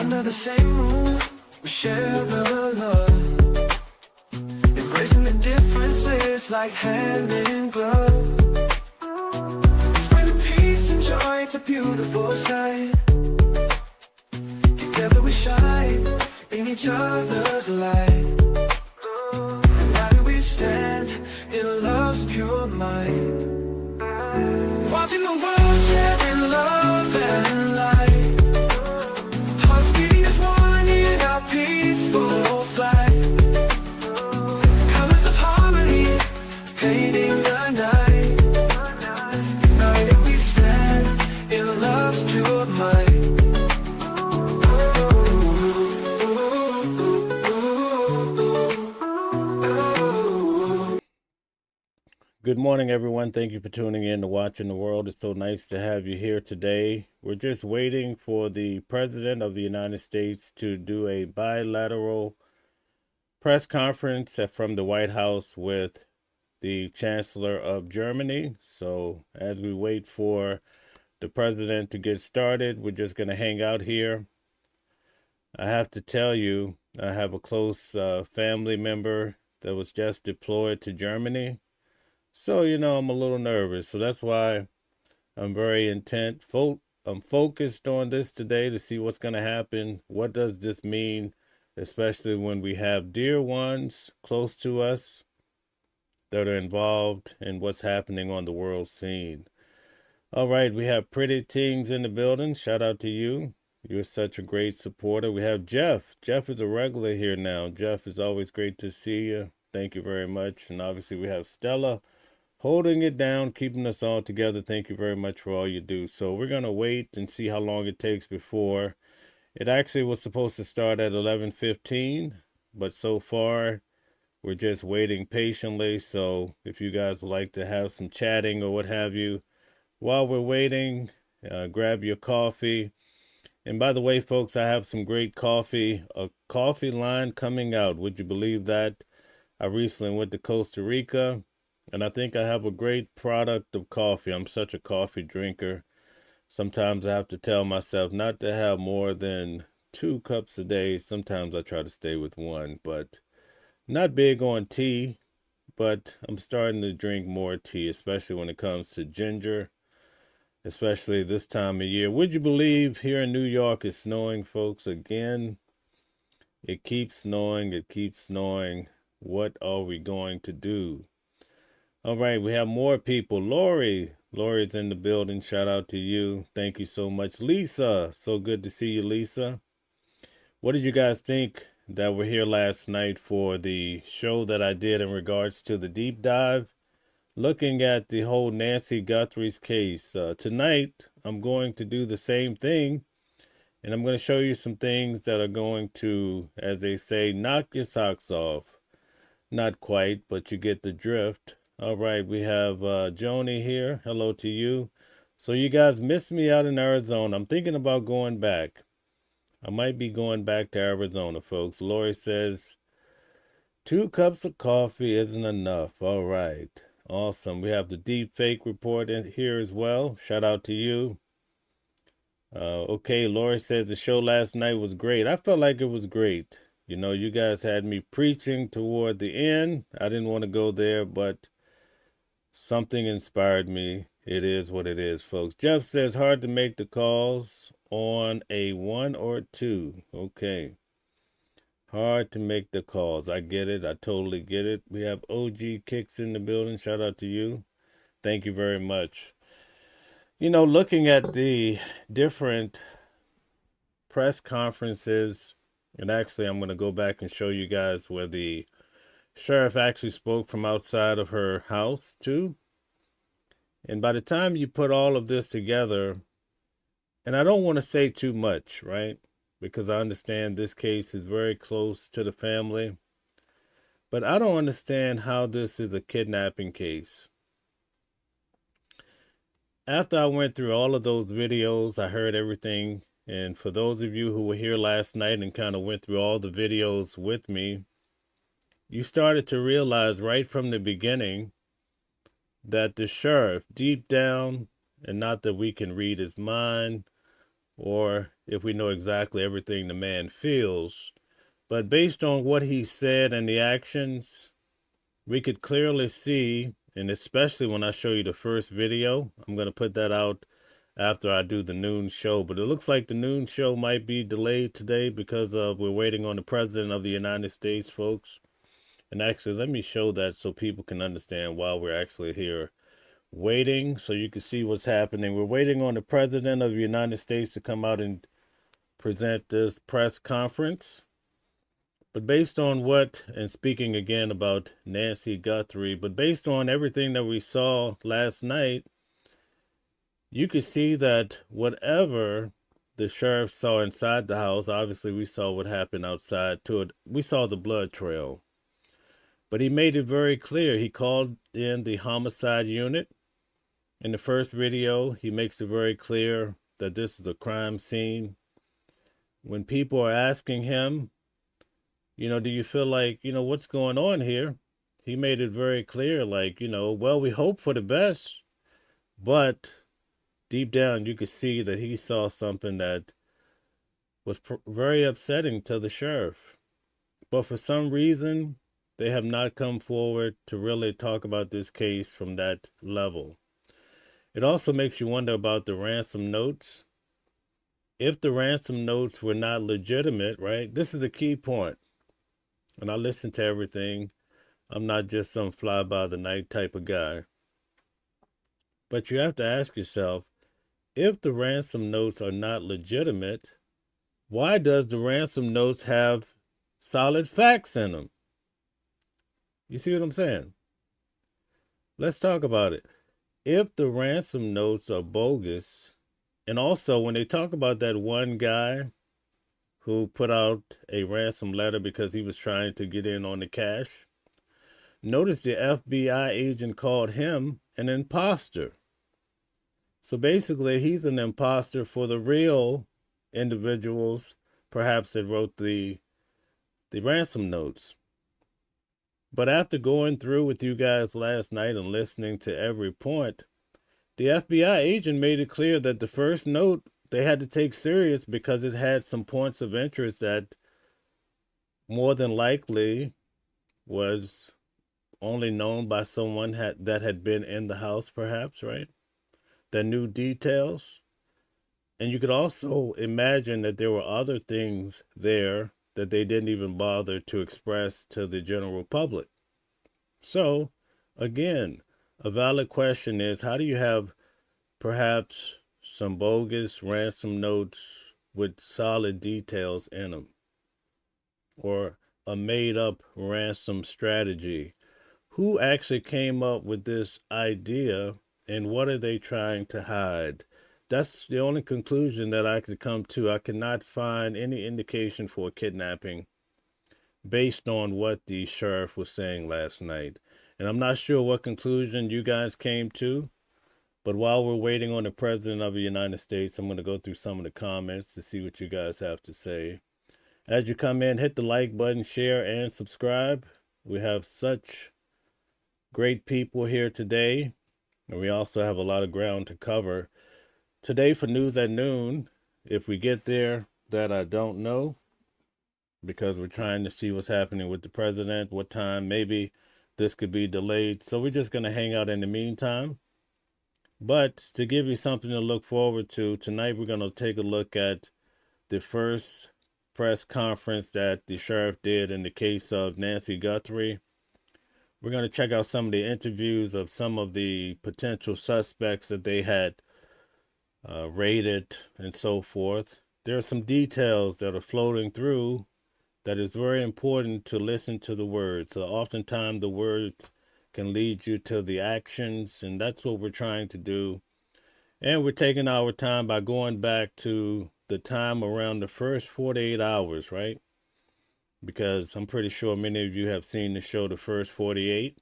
Under the same roof, we share the love, embracing the differences like hand in glove. Spreading peace and joy, it's a beautiful sight. Together we shine in each other's light. United we stand in love's pure might. Watching the world share in love and light. Hearts beating as one in our peaceful flight. Colors of harmony painting the night. United we stand in love's pure might. Good morning, everyone. Thank you for tuning in to Watching the World. It's so nice to have you here today. We're just waiting for the President of the United States to do a bilateral press conference from the White House with the Chancellor of Germany. So as we wait for the President to get started, we're just going to hang out here. I have to tell you, I have a close family member that was just deployed to Germany. So, I'm a little nervous. So that's why I'm very intent. I'm focused on this today to see what's going to happen. What does this mean, especially when we have dear ones close to us that are involved in what's happening on the world scene. All right, we have Pretty Tings in the building. Shout out to you. You're such a great supporter. We have Jeff. Jeff is a regular here now. Jeff, it's always great to see you. Thank you very much. And obviously we have Stella holding it down, keeping us all together. Thank you very much for all you do. So we're going to wait and see how long it takes before. It actually was supposed to start at 11:15, but so far we're just waiting patiently. So if you guys would like to have some chatting or what have you while we're waiting, grab your coffee. And by the way, folks, I have some great coffee, a coffee line coming out. Would you believe that? I recently went to Costa Rica. And I think I have a great product of coffee. I'm such a coffee drinker. Sometimes I have to tell myself not to have more than 2 cups a day. Sometimes I try to stay with 1, but not big on tea. But I'm starting to drink more tea, especially when it comes to ginger, especially this time of year. Would you believe here in New York it's snowing, folks, again? It keeps snowing. It keeps snowing. What are we going to do? All right, we have more people. Lori's in the building. Shout out to you. Thank you so much. Lisa, so good to see you, Lisa. What did you guys think that were here last night for the show that I did in regards to the deep dive, looking at the whole Nancy Guthrie's case? Tonight, I'm going to do the same thing, and I'm going to show you some things that are going to, as they say, knock your socks off. Not quite, but you get the drift. All right, we have Joni here. Hello to you. So you guys missed me out in Arizona. I'm thinking about going back. I might be going back to Arizona, folks. Lori says 2 cups of coffee isn't enough. All right. Awesome. We have the deep fake report in here as well. Shout out to you. Okay, Lori says the show last night was great. I felt like it was great. You guys had me preaching toward the end. I didn't want to go there, but something inspired me. It is what it is, folks. Jeff says hard to make the calls on a 1 or 2. Okay. Hard to make the calls. I get it. I totally get it. We have OG Kicks in the building. Shout out to you. Thank you very much. Looking at the different press conferences, and actually I'm going to go back and show you guys where the sheriff actually spoke from outside of her house too. And by the time you put all of this together, and I don't want to say too much, right? Because I understand this case is very close to the family. But I don't understand how this is a kidnapping case. After I went through all of those videos, I heard everything. And for those of you who were here last night and kind of went through all the videos with me, you started to realize right from the beginning that the sheriff, deep down, and not that we can read his mind, or if we know exactly everything the man feels. But based on what he said and the actions, we could clearly see, and especially when I show you the first video, I'm going to put that out after I do the noon show. But it looks like the noon show might be delayed today because we're waiting on the President of the United States, folks. And actually, let me show that so people can understand why we're actually here waiting, so you can see what's happening. We're waiting on the President of the United States to come out and present this press conference. But based on what, and speaking again about Nancy Guthrie, but based on everything that we saw last night, you could see that whatever the sheriff saw inside the house, obviously we saw what happened outside to it. We saw the blood trail. But he made it very clear. He called in the homicide unit. In the first video, he makes it very clear that this is a crime scene. When people are asking him, do you feel like, what's going on here? He made it very clear, like, well, we hope for the best, but deep down you could see that he saw something that was very upsetting to the sheriff. But for some reason, they have not come forward to really talk about this case from that level. It also makes you wonder about the ransom notes. If the ransom notes were not legitimate, right? This is a key point. And I listen to everything. I'm not just some fly-by-the-night type of guy. But you have to ask yourself, if the ransom notes are not legitimate, why does the ransom notes have solid facts in them? You see what I'm saying? Let's talk about it. If the ransom notes are bogus, and also when they talk about that one guy who put out a ransom letter because he was trying to get in on the cash, notice the FBI agent called him an imposter. So basically, he's an imposter for the real individuals, perhaps, that wrote the ransom notes. But after going through with you guys last night and listening to every point, the FBI agent made it clear that the first note they had to take serious because it had some points of interest that more than likely was only known by someone that had been in the house, perhaps, right? That knew details. And you could also imagine that there were other things there that they didn't even bother to express to the general public. So, again, a valid question is, how do you have perhaps some bogus ransom notes with solid details in them? Or a made-up ransom strategy? Who actually came up with this idea, and what are they trying to hide? That's the only conclusion that I could come to. I cannot find any indication for a kidnapping based on what the sheriff was saying last night. And I'm not sure what conclusion you guys came to, but while we're waiting on the President of the United States, I'm going to go through some of the comments to see what you guys have to say. As you come in, hit the like button, share, and subscribe. We have such great people here today, and we also have a lot of ground to cover. Today for News at Noon, if we get there, that I don't know, because we're trying to see what's happening with the president, what time, maybe this could be delayed. So we're just going to hang out in the meantime. But to give you something to look forward to, tonight we're going to take a look at the first press conference that the sheriff did in the case of Nancy Guthrie. We're going to check out some of the interviews of some of the potential suspects that they had raided and so forth. There are some details that are floating through that is very important to listen to the words. So oftentimes the words can lead you to the actions, and that's what we're trying to do. And we're taking our time by going back to the time around the first 48 hours, right? Because I'm pretty sure many of you have seen the show The First 48.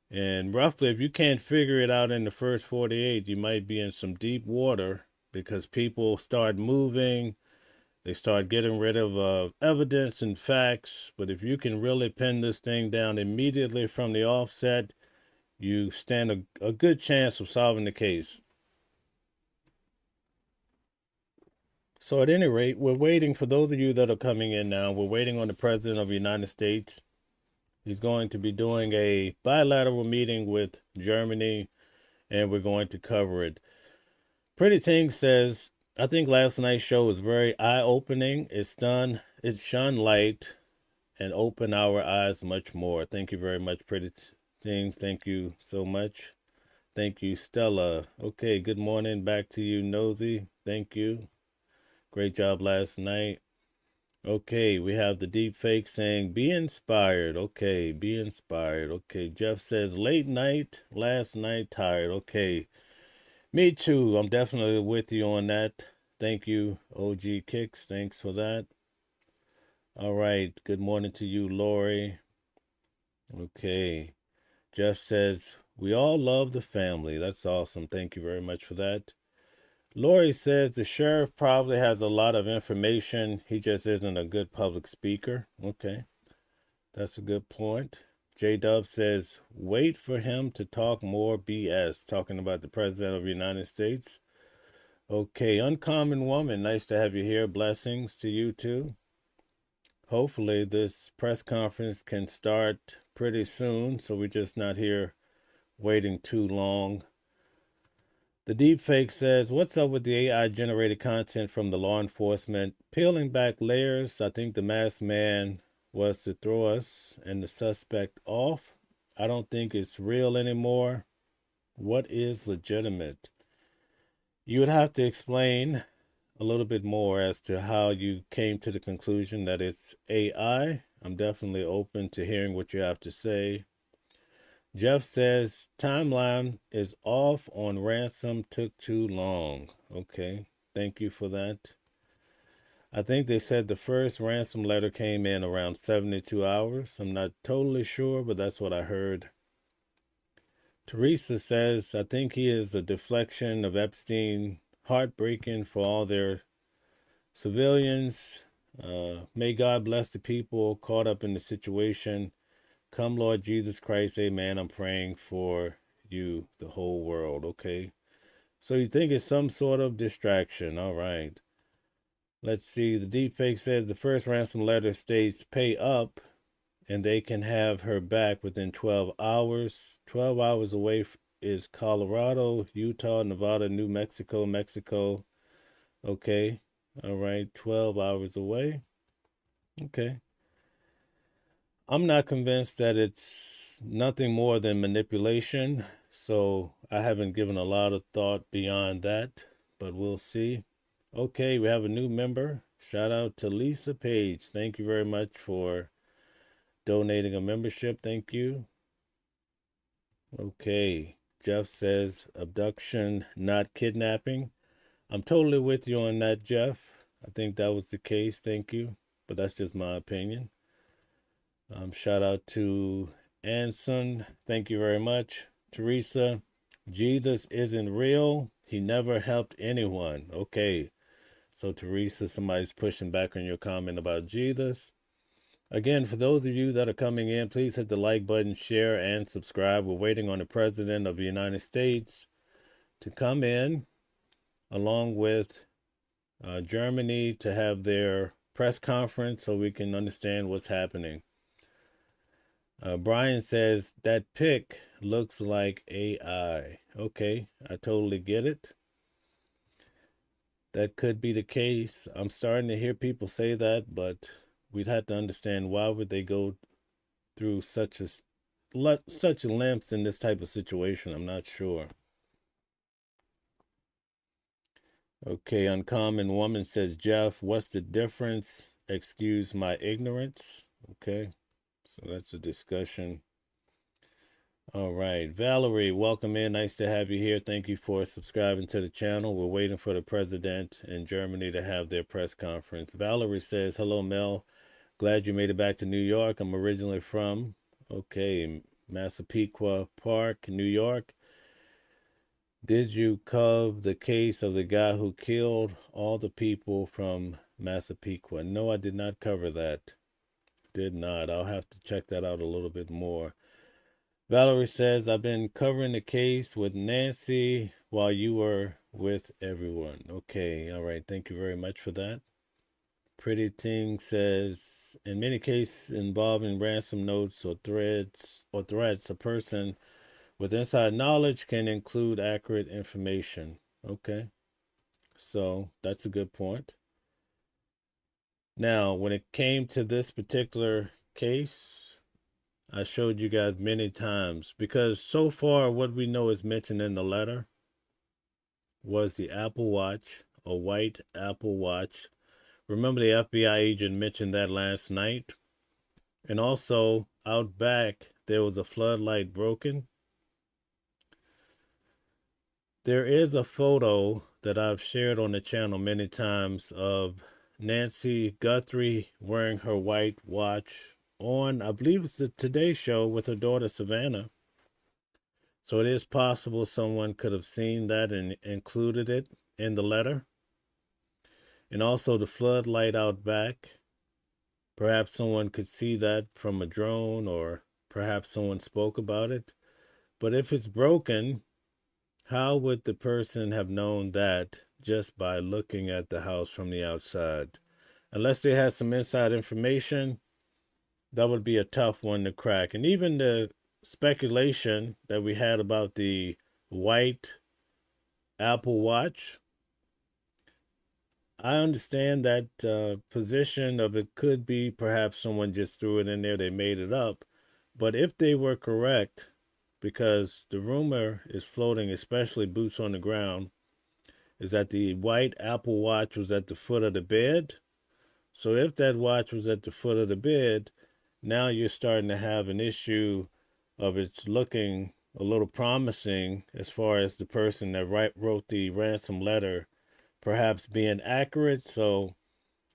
And roughly, if you can't figure it out in the first 48, you might be in some deep water, because people start moving, they start getting rid of evidence and facts. But if you can really pin this thing down immediately from the offset, you stand a good chance of solving the case. So at any rate, we're waiting for those of you that are coming in now. We're waiting on the President of the United States. He's going to be doing a bilateral meeting with Germany, and we're going to cover it. Pretty Thing says, I think last night's show was very eye-opening. It's shone light and opened our eyes much more. Thank you very much, Pretty Things. Thank you so much. Thank you, Stella. Okay, good morning. Back to you, Nosy. Thank you. Great job last night. Okay, we have the deep fake saying, be inspired. Okay, be inspired. Okay, Jeff says, late night, last night, tired. Okay, me too. I'm definitely with you on that. Thank you, OG Kicks. Thanks for that. All right, good morning to you, Lori. Okay, Jeff says, we all love the family. That's awesome. Thank you very much for that. Lori says the sheriff probably has a lot of information. He just isn't a good public speaker. Okay, that's a good point. J-Dub says, wait for him to talk more BS, talking about the President of the United States. Okay, Uncommon Woman, nice to have you here. Blessings to you too. Hopefully this press conference can start pretty soon, so we're just not here waiting too long. The deepfake says, what's up with the AI-generated content from the law enforcement? Peeling back layers, I think the masked man was to throw us and the suspect off. I don't think it's real anymore. What is legitimate? You would have to explain a little bit more as to how you came to the conclusion that it's AI. I'm definitely open to hearing what you have to say. Jeff says, timeline is off on ransom, took too long. Okay, thank you for that. I think they said the first ransom letter came in around 72 hours. I'm not totally sure, but that's what I heard. Teresa says, I think he is a deflection of Epstein, heartbreaking for all their civilians. May God bless the people caught up in the situation. Come, Lord Jesus Christ, amen. I'm praying for you, the whole world, okay? So you think it's some sort of distraction. All right. Let's see. The deepfake says the first ransom letter states pay up and they can have her back within 12 hours. 12 hours away is Colorado, Utah, Nevada, New Mexico, Mexico. Okay. All right. 12 hours away. Okay. I'm not convinced that it's nothing more than manipulation, so I haven't given a lot of thought beyond that, but we'll see. Okay, we have a new member. Shout out to Lisa Page. Thank you very much for donating a membership. Thank you. Okay, Jeff says abduction, not kidnapping. I'm totally with you on that, Jeff. I think that was the case. Thank you, but that's just my opinion. Shout out to Anson. Thank you very much. Teresa, Jesus isn't real. He never helped anyone. Okay. So Teresa, somebody's pushing back on your comment about Jesus. Again, for those of you that are coming in, please hit the like button, share, and subscribe. We're waiting on the President of the United States to come in, along with Germany, to have their press conference so we can understand what's happening. Brian says, that pic looks like AI. Okay, I totally get it. That could be the case. I'm starting to hear people say that, but we'd have to understand why would they go through such lengths in this type of situation. I'm not sure. Okay, Uncommon Woman says, Jeff, what's the difference? Excuse my ignorance. Okay. So that's a discussion. All right. Valerie, welcome in. Nice to have you here. Thank you for subscribing to the channel. We're waiting for the president in Germany to have their press conference. Valerie says, hello, Mel. Glad you made it back to New York. I'm originally from, Massapequa Park, New York. Did you cover the case of the guy who killed all the people from Massapequa? No, I did not cover that. Did not. I'll have to check that out a little bit more. Valerie says, I've been covering the case with Nancy while you were with everyone. Okay, all right. Thank you very much for that. Pretty Ting says, in many cases involving ransom notes or threats, a person with inside knowledge can include accurate information. Okay, so that's a good point. Now, when it came to this particular case, I showed you guys many times because so far what we know is mentioned in the letter was the Apple Watch, a white Apple Watch. Remember the FBI agent mentioned that last night? And also, out back, there was a floodlight broken. There is a photo that I've shared on the channel many times of Nancy Guthrie wearing her white watch on, I believe it's the Today Show with her daughter Savannah. So it is possible someone could have seen that and included it in the letter. And also the floodlight out back. Perhaps someone could see that from a drone, or perhaps someone spoke about it. But if it's broken, how would the person have known that just by looking at the house from the outside? Unless they had some inside information, that would be a tough one to crack. And even the speculation that we had about the white Apple Watch, I understand that position of it could be perhaps someone just threw it in there, they made it up. But if they were correct, because the rumor is floating, especially boots on the ground, is that the white Apple Watch was at the foot of the bed. So if that watch was at the foot of the bed, now you're starting to have an issue of it's looking a little promising as far as the person that wrote the ransom letter perhaps being accurate. So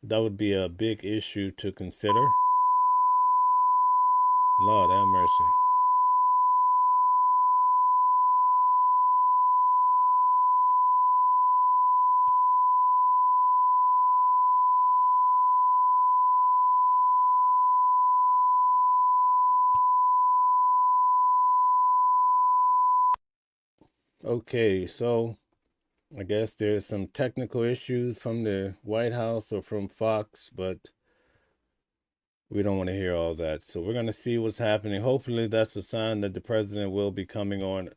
that would be a big issue to consider. Lord have mercy. Okay, so I guess there's some technical issues from the White House or from Fox, but we don't want to hear all that. So we're going to see what's happening. Hopefully that's a sign that the president will be coming on.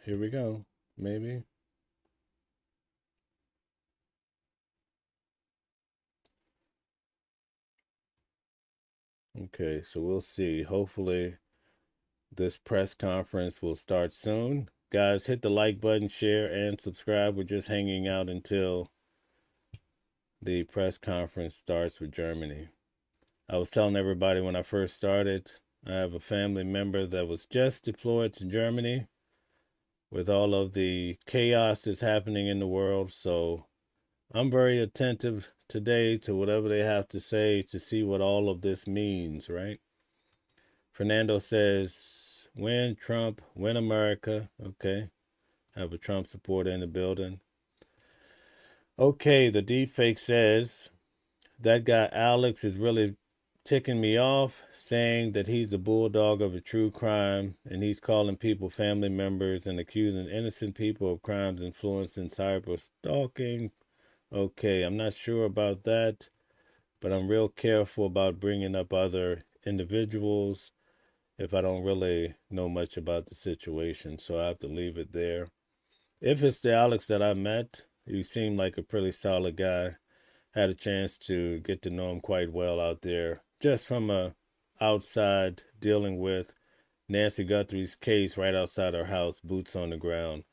Here we go. Maybe. Okay, so we'll see. Hopefully this press conference will start soon. Guys, hit the like button, share, and subscribe. We're just hanging out until the press conference starts with Germany. I was telling everybody when I first started, I have a family member that was just deployed to Germany with all of the chaos that's happening in the world. So I'm very attentive today to whatever they have to say to see what all of this means, right? Fernando says, win Trump, win America. Okay. Have a Trump supporter in the building. Okay, the deepfake says, that guy Alex is really ticking me off, saying that he's the bulldog of a true crime, and he's calling people family members and accusing innocent people of crimes influencing cyber stalking. Okay, I'm not sure about that, but I'm real careful about bringing up other individuals if I don't really know much about the situation, so I have to leave it there. If it's the Alex that I met, he seemed like a pretty solid guy. Had a chance to get to know him quite well out there, just from a outside dealing with Nancy Guthrie's case right outside our house, boots on the ground.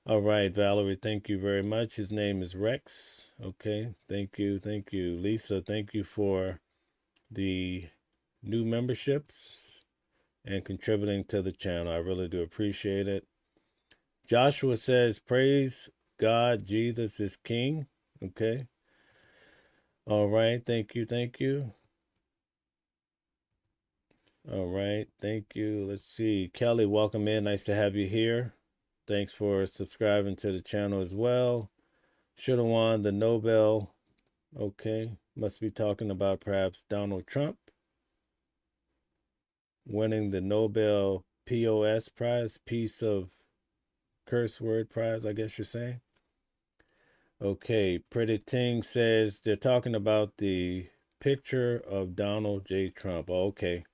All right, Valerie, thank you very much. His name is Rex. Okay, thank you, thank you. Lisa, thank you for the new memberships and contributing to the channel. I really do appreciate it. Joshua says, praise God, Jesus is King. Okay. All right, thank you, thank you. All right, thank you. Let's see. Kelly, welcome in. Nice to have you here. Thanks for subscribing to the channel as well. Should have won the Nobel. Okay, must be talking about perhaps Donald Trump winning the Nobel POS prize, Peace of curse word prize, I guess you're saying. Okay, Pretty Ting says they're talking about the picture of Donald J. Trump. Oh, okay,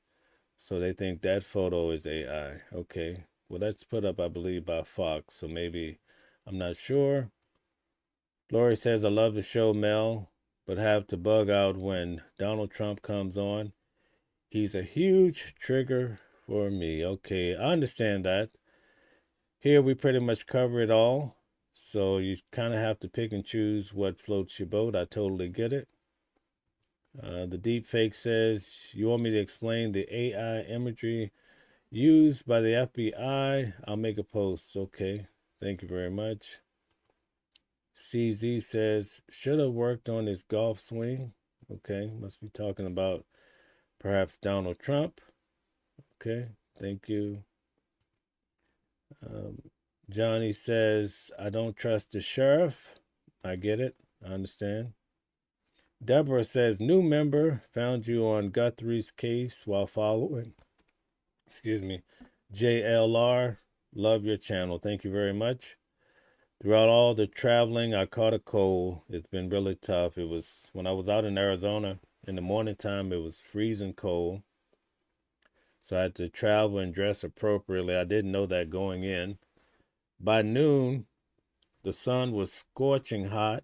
so they think that photo is AI. Okay, well, that's put up, I believe, by Fox, so maybe, I'm not sure. Lori says, I love the show, Mel, but have to bug out when Donald Trump comes on. He's a huge trigger for me. Okay, I understand that. Here we pretty much cover it all. So you kind of have to pick and choose what floats your boat. I totally get it. The deep fake says, you want me to explain the AI imagery used by the FBI? I'll make a post. Okay, thank you very much. CZ says, should have worked on his golf swing. Okay, must be talking about perhaps Donald Trump. Okay, thank you. Johnny says, I don't trust the sheriff. I get it. I understand. Deborah says, new member, found you on Guthrie's case while following. JLR, love your channel. Thank you very much. Throughout all the traveling, I caught a cold. It's been really tough. It was when I was out in Arizona in the morning time, it was freezing cold. So I had to travel and dress appropriately. I didn't know that going in. By noon, the sun was scorching hot.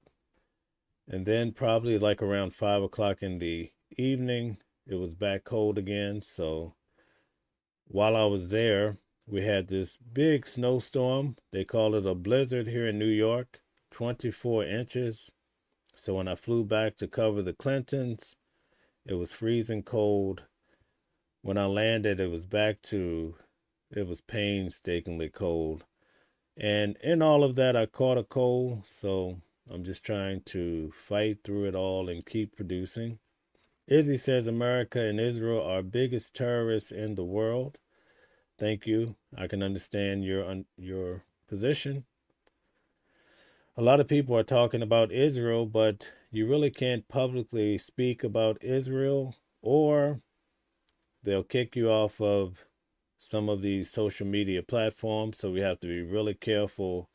And then probably like around 5 o'clock in the evening, it was back cold again. So while I was there, we had this big snowstorm. They call it a blizzard here in New York, 24 inches. So when I flew back to cover the Clintons, it was freezing cold. When I landed, it was painstakingly cold. And in all of that, I caught a cold. So I'm just trying to fight through it all and keep producing. Izzy says America and Israel are biggest terrorists in the world. Thank you. I can understand your position. A lot of people are talking about Israel, but you really can't publicly speak about Israel, or they'll kick you off of some of these social media platforms. So we have to be really careful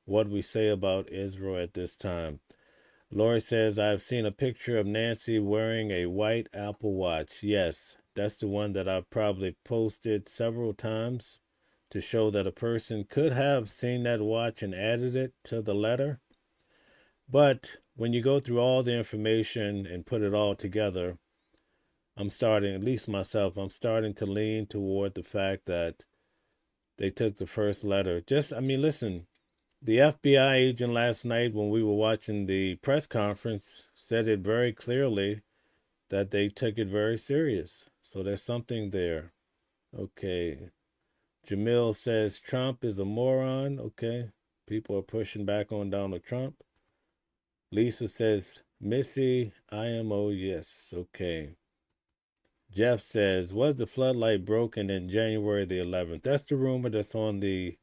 what we say about Israel at this time. Lori says, I've seen a picture of Nancy wearing a white Apple Watch. Yes, that's the one that I've probably posted several times to show that a person could have seen that watch and added it to the letter. But when you go through all the information and put it all together, I'm starting to lean toward the fact that they took the first letter. Listen, the FBI agent last night when we were watching the press conference said it very clearly that they took it very serious. So there's something there. Okay. Jamil says Trump is a moron. Okay. People are pushing back on Donald Trump. Lisa says, Missy, IMO, yes. Okay. Jeff says, was the floodlight broken in January the 11th? That's the rumor that's on the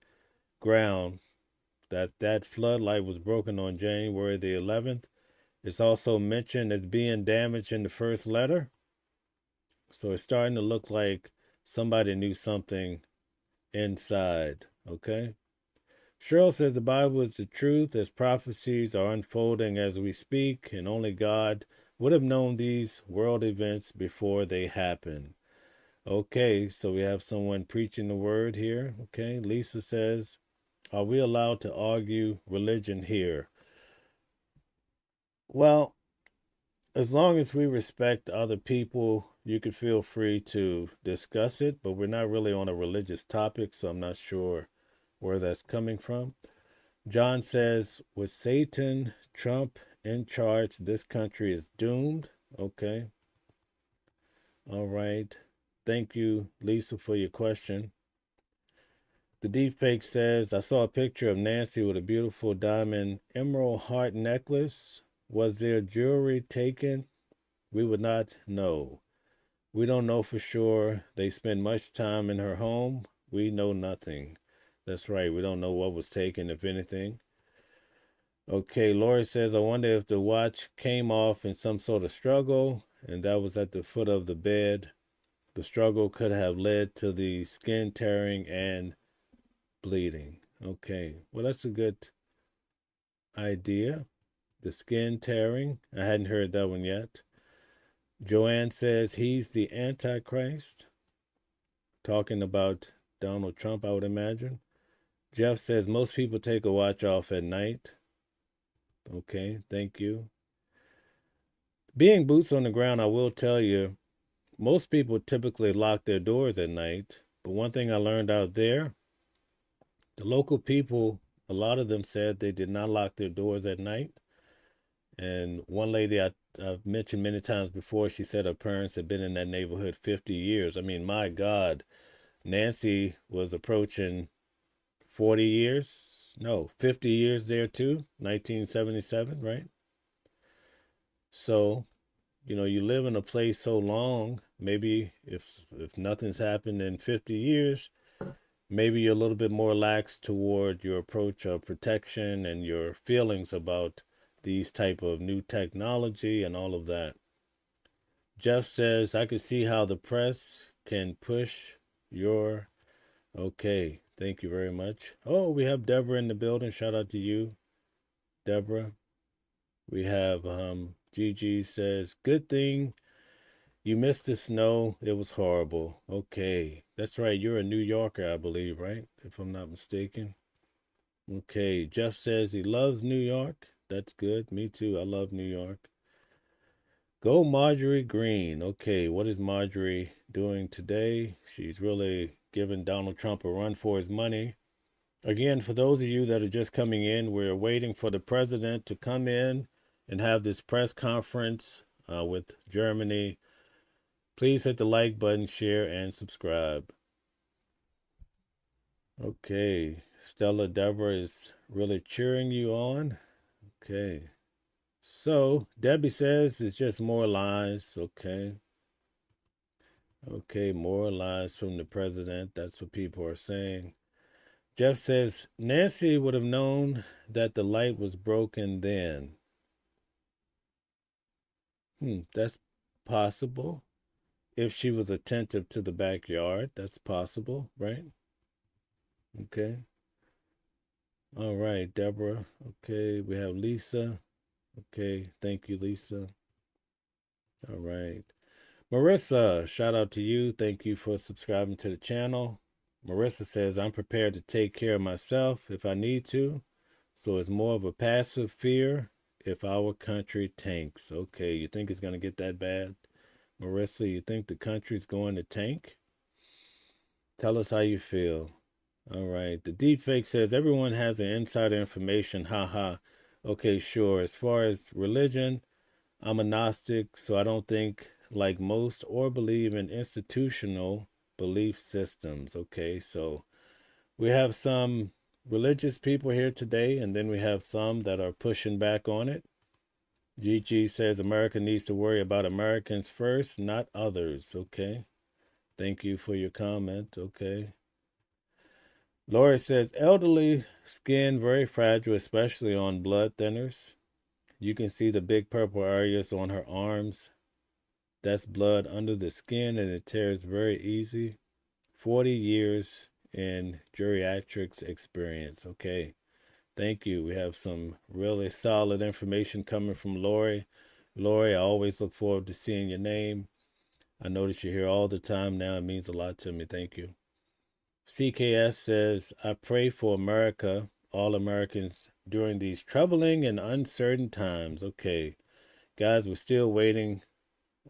ground, that floodlight was broken on January the 11th. It's also mentioned as being damaged in the first letter. So it's starting to look like somebody knew something inside. Okay. Cheryl says the Bible is the truth as prophecies are unfolding as we speak, and only God would have known these world events before they happen. Okay, so we have someone preaching the word here. Okay, Lisa says, are we allowed to argue religion here? Well, as long as we respect other people, you can feel free to discuss it, but we're not really on a religious topic, so I'm not sure where that's coming from. John says, with Satan, Trump in charge, this country is doomed. Okay. All right. Thank you, Lisa, for your question. The deepfake says, I saw a picture of Nancy with a beautiful diamond emerald heart necklace. Was there jewelry taken? We would not know. We don't know for sure. They spend much time in her home. We know nothing. That's right. We don't know what was taken, if anything. Okay, Lori says, I wonder if the watch came off in some sort of struggle, and that was at the foot of the bed. The struggle could have led to the skin tearing and bleeding. Okay, well, that's a good idea. The skin tearing. I hadn't heard that one yet. Joanne says he's the Antichrist, talking about Donald Trump, I would imagine. Jeff says most people take a watch off at night. Okay, thank you. Being boots on the ground, I will tell you, most people typically lock their doors at night. But one thing I learned out there, the local people, a lot of them said they did not lock their doors at night. And one lady I've mentioned many times before, she said her parents had been in that neighborhood 50 years. I mean, my God, Nancy was approaching 40 years. No, 50 years there too, 1977, right? So, you live in a place so long, maybe if nothing's happened in 50 years, maybe you're a little bit more lax toward your approach of protection and your feelings about these type of new technology and all of that. Jeff says, I could see how the press can push your... Okay, thank you very much. Oh, we have Deborah in the building. Shout out to you, Deborah. We have Gigi says, good thing you missed the snow. It was horrible. Okay, that's right. You're a New Yorker, I believe, right? If I'm not mistaken. Okay, Jeff says he loves New York. That's good. Me too. I love New York. Go Marjorie Green. Okay, what is Marjorie doing today? She's really giving Donald Trump a run for his money. Again, for those of you that are just coming in, we're waiting for the president to come in and have this press conference with Germany. Please hit the like button, share, and subscribe. Okay, Stella Deborah is really cheering you on. Okay. So, Debbie says it's just more lies. Okay. Okay, more lies from the president. That's what people are saying. Jeff says Nancy would have known that the light was broken then. That's possible. If she was attentive to the backyard, that's possible, right? Okay. All right, Deborah. Okay, we have Lisa. Okay, thank you, Lisa. All right. Marissa, shout out to you. Thank you for subscribing to the channel. Marissa says, I'm prepared to take care of myself if I need to. So it's more of a passive fear if our country tanks. Okay, you think it's going to get that bad? Marissa, you think the country's going to tank? Tell us how you feel. All right. The deepfake says everyone has an insider information. Haha. Okay, sure. As far as religion, I'm a Gnostic, so I don't think like most or believe in institutional belief systems. Okay, so we have some religious people here today, and then we have some that are pushing back on it. Gigi says America needs to worry about Americans first, not others. Okay, thank you for your comment. Okay. Lori says elderly skin very fragile, especially on blood thinners. You can see the big purple areas on her arms. That's blood under the skin and it tears very easy. 40 years in geriatrics experience. Okay. Thank you. We have some really solid information coming from Lori. Lori, I always look forward to seeing your name. I notice you're here all the time now. It means a lot to me. Thank you. CKS says, I pray for America, all Americans during these troubling and uncertain times. Okay. Guys, we're still waiting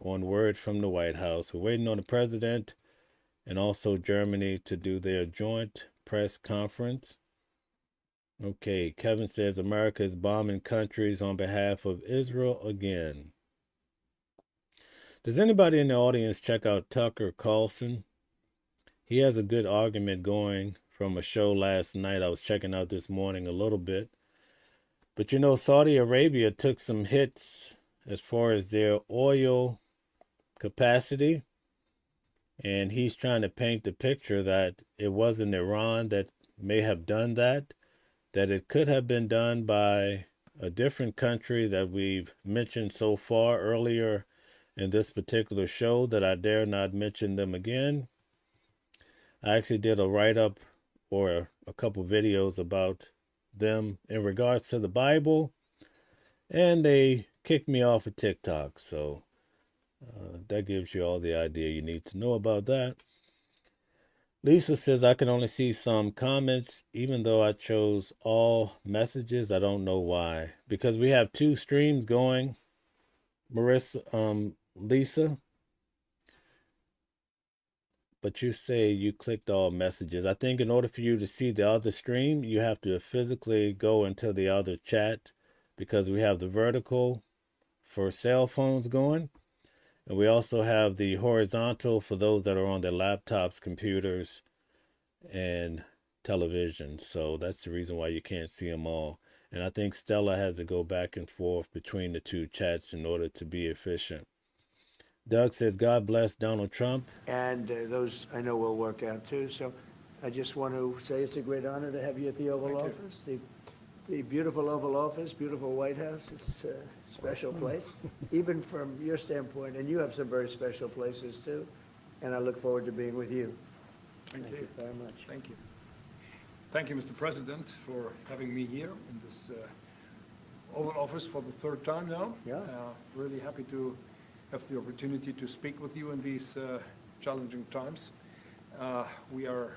on word from the White House. We're waiting on the president and also Germany to do their joint press conference. Okay, Kevin says America is bombing countries on behalf of Israel again. Does anybody in the audience check out Tucker Carlson? He has a good argument going from a show last night. I was checking out this morning a little bit. But Saudi Arabia took some hits as far as their oil capacity. And he's trying to paint the picture that it wasn't Iran that may have done that it could have been done by a different country that we've mentioned so far earlier in this particular show that I dare not mention them again. I actually did a write-up or a couple videos about them in regards to the Bible, and they kicked me off of TikTok. So that gives you all the idea you need to know about that. Lisa says, I can only see some comments, even though I chose all messages. I don't know why. Because we have 2 streams going, Lisa. But you say you clicked all messages. I think in order for you to see the other stream, you have to physically go into the other chat, because we have the vertical for cell phones going. And we also have the horizontal for those that are on their laptops, computers, and television. So that's the reason why you can't see them all. And I think Stella has to go back and forth between the 2 chats in order to be efficient. Doug says, God bless Donald Trump. And those I know will work out too. So I just want to say it's a great honor to have you at the Oval Office. The beautiful Oval Office, beautiful White House. It's a special place, even from your standpoint. And you have some very special places too. And I look forward to being with you. Thank you very much. Thank you. Thank you, Mr. President, for having me here in this Oval Office for the 3rd time now. Yeah. Really happy to have the opportunity to speak with you in these challenging times. We are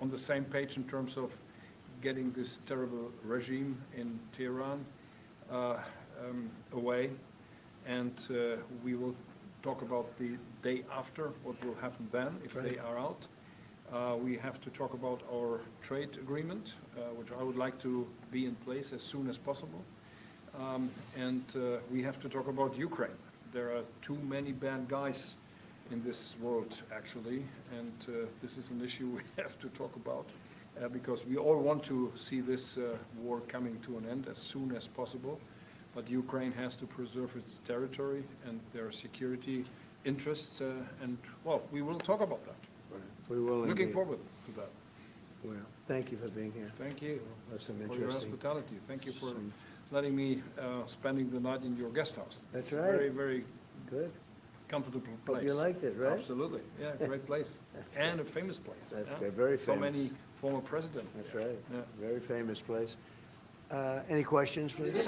on the same page in terms of getting this terrible regime in Tehran away, and we will talk about the day after, what will happen then if they are out. We have to talk about our trade agreement, which I would like to be in place as soon as possible. And we have to talk about Ukraine. There are too many bad guys in this world, actually, and this is an issue we have to talk about, because we all want to see this war coming to an end as soon as possible. But Ukraine has to preserve its territory and their security interests, and, well, we will talk about that. We will. Looking indeed. forward to that. Well, thank you for being here. Thank you That's some for your interesting. hospitality. Thank you for letting me spending the night in your guest house. That's It's a right. Very, very Good. comfortable place. Hope you liked it, right? Absolutely. Yeah, great place. And a famous place. That's yeah. good. Very So famous. many former presidents. That's there. right. Yeah. Very famous place. Any questions, please? Mr.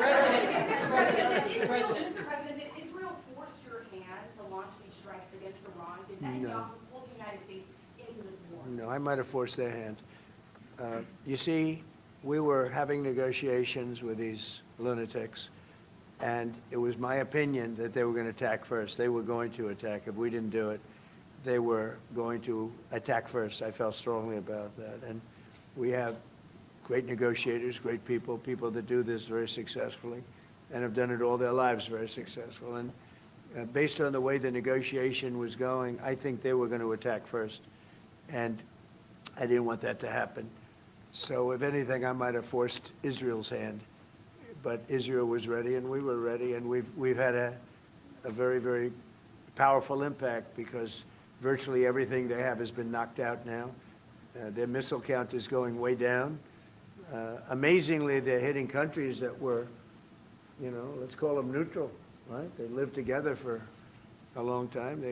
President, did Israel force your hand to launch these strikes against Iran? Did Netanyahu pull the United States into this war? No, I might have forced their hand. You see, we were having negotiations with these lunatics, and it was my opinion that they were going to attack first. They were going to attack. If we didn't do it, they were going to attack first. I felt strongly about that. And we have great negotiators, great people, people that do this very successfully and have done it all their lives very successful. And based on the way the negotiation was going, I think they were going to attack first. And I didn't want that to happen. So if anything, I might have forced Israel's hand. But Israel was ready and we were ready, and we've had a very, very powerful impact, because virtually everything they have has been knocked out now. Their missile count is going way down. Amazingly, they're hitting countries that were, you know, let's call them neutral, right? They lived together for a long time.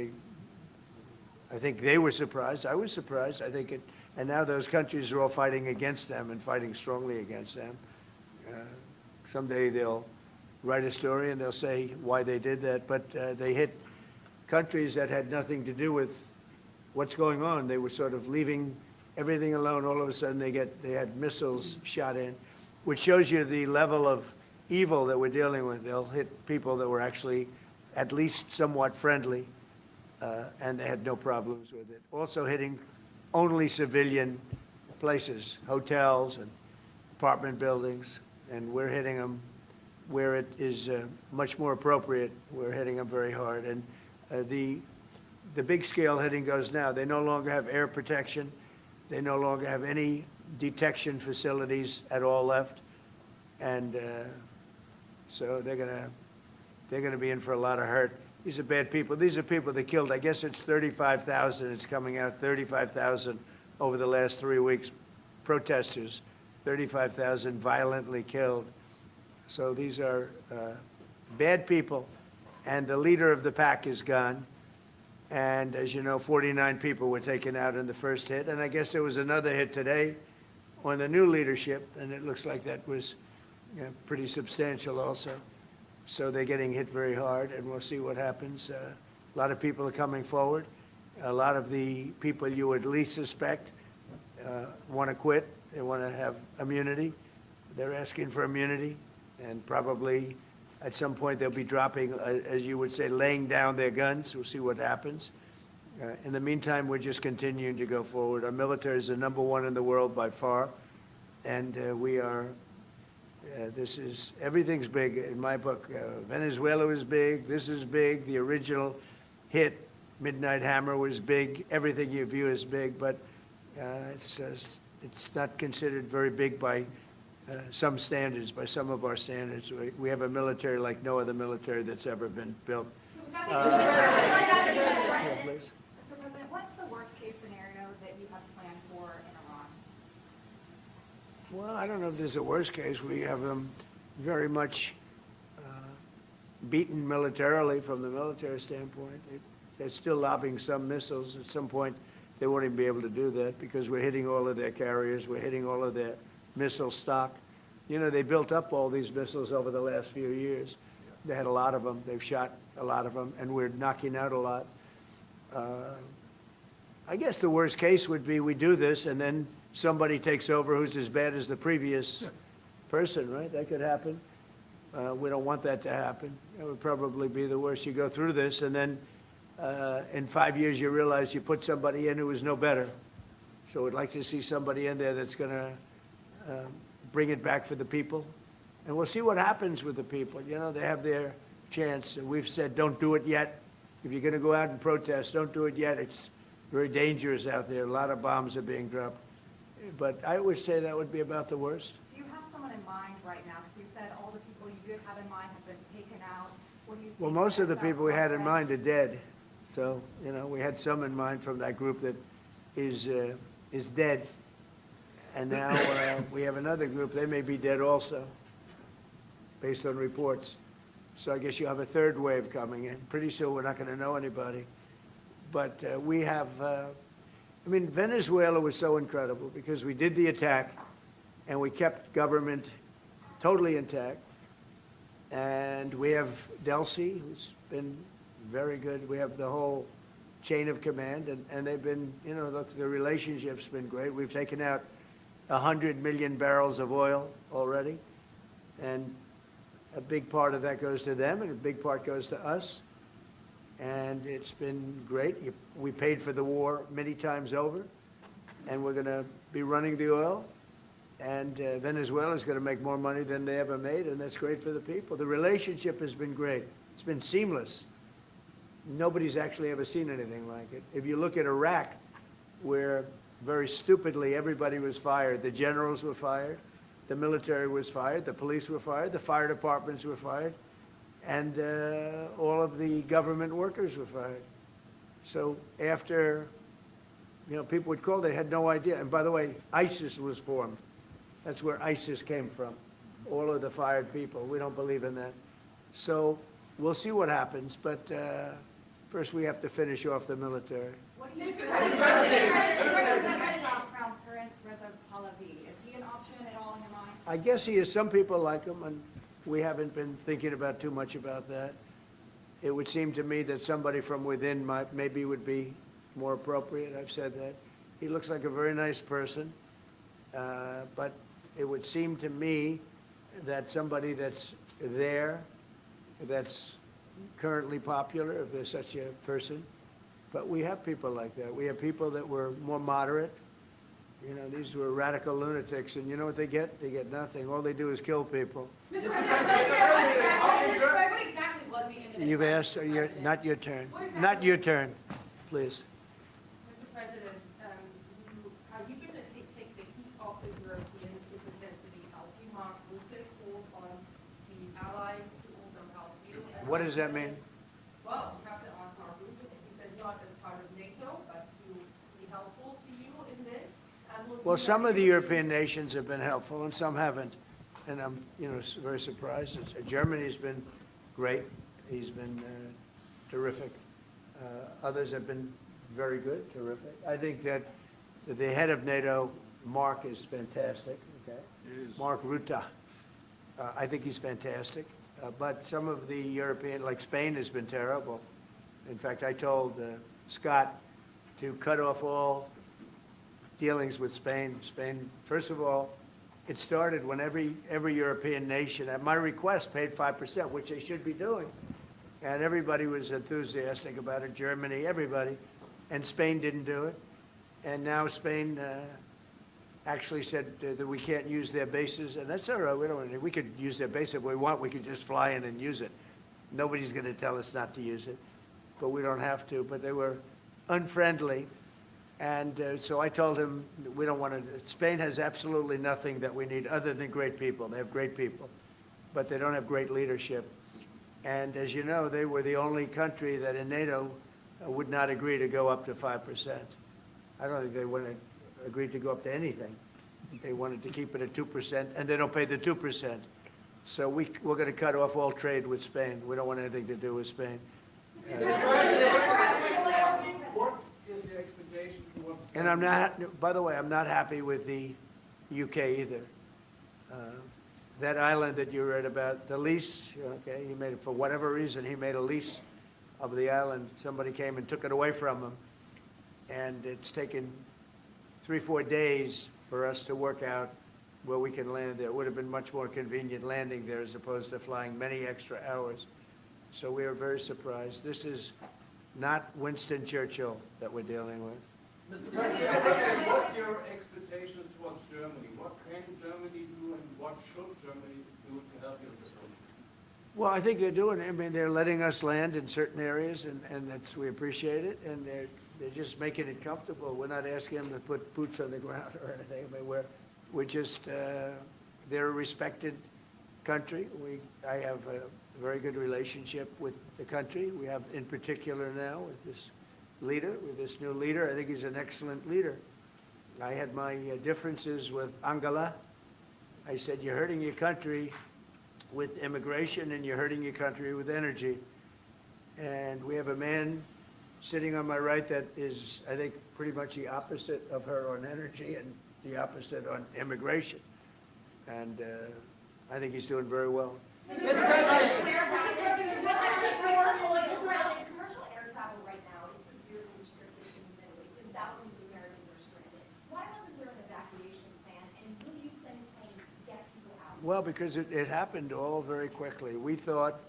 I think they were surprised. I was surprised. I think and now those countries are all fighting against them and fighting strongly against them. Someday they'll write a story and they'll say why they did that, but they hit countries that had nothing to do with what's going on. They were sort of leaving everything alone. All of a sudden they had missiles shot in, which shows you the level of evil that we're dealing with. They'll hit people that were actually at least somewhat friendly, and they had no problems with it. Also hitting only civilian places, hotels and apartment buildings, and we're hitting them where it is much more appropriate. We're hitting them very hard. And the big scale hitting goes now. They no longer have air protection. They no longer have any detection facilities at all left. And so they're gonna be in for a lot of hurt. These are bad people. These are people that killed. I guess it's 35,000. It's coming out 35,000 over the last 3 weeks. Protesters, 35,000 violently killed. So these are bad people, and the leader of the pack is gone, And as you know, 49 people were taken out in the first hit. And I guess there was another hit today on the new leadership, and it looks like that was pretty substantial also. So they're getting hit very hard, and we'll see what happens. A lot of people are coming forward. A lot of the people you would least suspect want to quit. They want to have immunity. They're asking for immunity, and probably at some point they'll be dropping, as you would say, laying down their guns. We'll see what happens. In the meantime, we're just continuing to go forward. Our military is the #1 in the world by far, and we are, everything's big in my book. Venezuela was big, this is big, the original hit, Midnight Hammer, was big, everything you view is big, but it's not considered very big by some standards, by some of our standards. We have a military like no other military that's ever been built. Yeah, please. Mr. President, what's the worst-case scenario that you have planned for in Iran? Well, I don't know if there's a worst case. We have them very much beaten militarily from the military standpoint. They're still lobbing some missiles. At some point, they won't even be able to do that because we're hitting all of their carriers. We're hitting all of their missile stock. You know, they built up all these missiles over the last few years. They had a lot of them. They've shot a lot of them, and we're knocking out a lot. I guess the worst case would be we do this, and then somebody takes over who's as bad as the previous person, right? That could happen. We don't want that to happen. That would probably be the worst. You go through this, and then in 5 years you realize you put somebody in who is no better. So we'd like to see somebody in there that's going to bring it back for the people. And we'll see what happens with the people. You know, they have their chance. And we've said, don't do it yet. If you're going to go out and protest, don't do it yet. It's very dangerous out there. A lot of bombs are being dropped. But I would say that would be about the worst. Do you have someone in mind right now? Because you said all the people you did have in mind have been taken out. What do you think? Well, most of the about people we had in progress? mind are dead. So, you know, we had some in mind from that group that is dead. And now we have another group. They may be dead also, based on reports. So I guess you have a third wave coming in. Pretty soon we're not going to know anybody. But we have, I mean, Venezuela was so incredible because we did the attack and we kept government totally intact. And we have Delcy, who's been very good. We have the whole chain of command, and they've been, you know, look, the relationship's been great. We've taken out 100 million barrels of oil already, and a big part of that goes to them, and a big part goes to us. And it's been great. We paid for the war many times over, and we're going to be running the oil. And Venezuela is going to make more money than they ever made, and that's great for the people. The relationship has been great. It's been seamless. Nobody's actually ever seen anything like it. If you look at Iraq, where very stupidly everybody was fired, the generals were fired, the military was fired, the police were fired, the fire departments were fired, and all of the government workers were fired. So after, you know, people would call, they had no idea. And by the way, ISIS was formed. That's where ISIS came from, all of the fired people. We don't believe in that. So we'll see what happens, but first we have to finish off the military. What do you think? Crown Prince Reza Pahlavi, is he an option at all in your mind? I guess he is. Some people like him, and we haven't been thinking about too much about that. It would seem to me that somebody from within maybe would be more appropriate. I've said that. He looks like a very nice person, but it would seem to me that somebody that's there, that's currently popular, if there's such a person. But we have people like that. We have people that were more moderate. You know, these were radical lunatics, and you know what they get? They get nothing. All they do is kill people. Mr. President, what exactly was the imminent? You've asked, not your turn. Not your turn, please. Mr. President, you've been to take the heat off the Europeans to potentially help you. Mark Rutte called on the allies to also help you. What does that mean? Well, you have to ask Mark Rutte. He said not as part of NATO, but to be helpful to you in this. Well, some of the European nations have been helpful and some haven't. And I'm, you know, very surprised. Germany's been great. He's been terrific. Others have been very good, terrific. I think that the head of NATO, Mark, is fantastic, okay? Mark Rutte. I think he's fantastic. But some of the European, like Spain, has been terrible. In fact, I told Scott to cut off all dealings with Spain. Spain, first of all, it started when every European nation, at my request, paid 5%, which they should be doing. And everybody was enthusiastic about it, Germany, everybody. And Spain didn't do it. And now Spain actually said that we can't use their bases, and that's all right. We could use their base if we want. We could just fly in and use it. Nobody's going to tell us not to use it, but we don't have to. But they were unfriendly, and so I told him we don't want to. Spain has absolutely nothing that we need other than great people. They have great people, but they don't have great leadership. And as you know, they were the only country that in NATO would not agree to go up to 5%. I don't think they would have agreed to go up to anything. They wanted to keep it at 2%, and they don't pay the 2%. So we're going to cut off all trade with Spain. We don't want anything to do with Spain. What is the expectation towards? And I'm not, by the way, I'm not happy with the UK either. That island that you read about, the lease, okay, he made it, for whatever reason, he made a lease of the island. Somebody came and took it away from him. And it's taken 3-4 days for us to work out where we can land there. It would have been much more convenient landing there as opposed to flying many extra hours. So we are very surprised. This is not Winston Churchill that we're dealing with. Mr. President, what's your expectations towards Germany? What can Germany do and what should Germany do to help you in this one? Well, I think they're doing it. I mean, they're letting us land in certain areas, and that's, we appreciate it, and they're just making it comfortable. We're not asking them to put boots on the ground or anything. I mean, we're just, they're a respected country. I have a very good relationship with the country. We have, in particular now, with this leader, with this new leader. I think he's an excellent leader. I had my differences with Angela. I said, you're hurting your country with immigration, and you're hurting your country with energy. And we have a man sitting on my right that is, I think, pretty much the opposite of her on energy and the opposite on immigration. And I think he's doing very well. Mr. President, commercial air travel right now is severely restricted in the Middle East, and thousands of Americans are stranded. Why wasn't there an evacuation plan, and will you send planes to get people out? Well, because it happened all very quickly. We thought,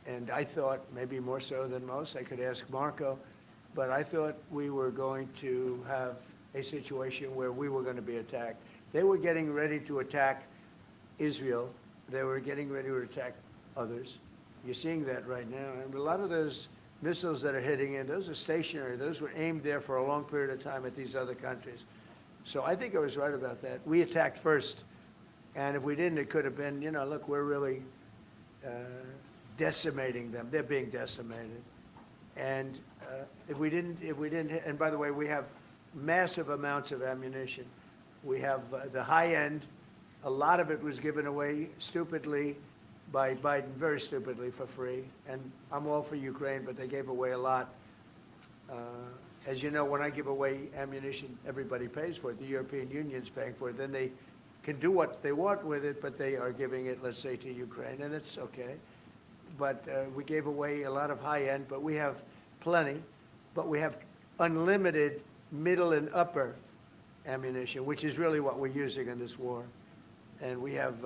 and I thought maybe more so than most, I could ask Marco, but I thought we were going to have a situation where we were going to be attacked. They were getting ready to attack Israel. They were getting ready to attack others. You're seeing that right now. And a lot of those missiles that are hitting in, those are stationary. Those were aimed there for a long period of time at these other countries. So I think I was right about that. We attacked first. And if we didn't, it could have been, you know, look, we're really decimating them. They're being decimated. And if we didn't, and by the way, we have massive amounts of ammunition. We have the high end. A lot of it was given away stupidly by Biden, very stupidly, for free. And I'm all for Ukraine, but they gave away a lot. As you know, when I give away ammunition, everybody pays for it. The European Union's paying for it. Then they can do what they want with it, but they are giving it, let's say, to Ukraine, and it's okay. But we gave away a lot of high end, but we have plenty. But we have unlimited middle and upper ammunition, which is really what we're using in this war. And we have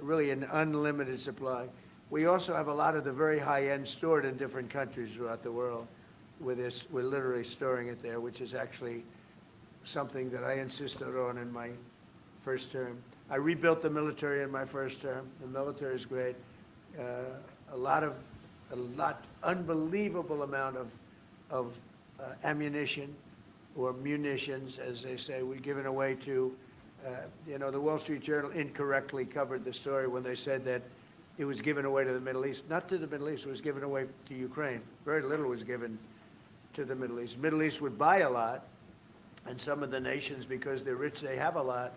really an unlimited supply. We also have a lot of the very high end stored in different countries throughout the world. We're literally storing it there, which is actually something that I insisted on in my first term. I rebuilt the military in my first term. The military is great. Unbelievable amount of ammunition, or munitions, as they say, we're giving away to, you know, the Wall Street Journal incorrectly covered the story when they said that it was given away to the Middle East. Not to the Middle East, it was given away to Ukraine. Very little was given to the Middle East. Middle East would buy a lot, and some of the nations, because they're rich, they have a lot,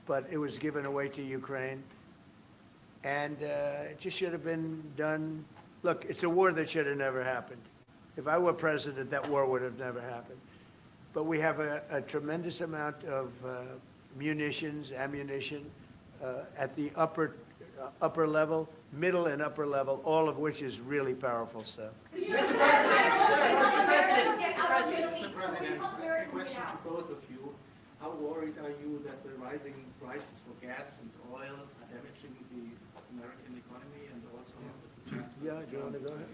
but it was given away to Ukraine. And it just should have been done. Look, it's a war that should have never happened. If I were president, that war would have never happened. But we have a tremendous amount of munitions, ammunition at the upper level, middle and upper level, all of which is really powerful stuff. Mr. President, a question to both of you. How worried are you that the rising prices for gas and oil are damaging the American economy and also Mr. Chancellor? Yeah, do you want to go ahead?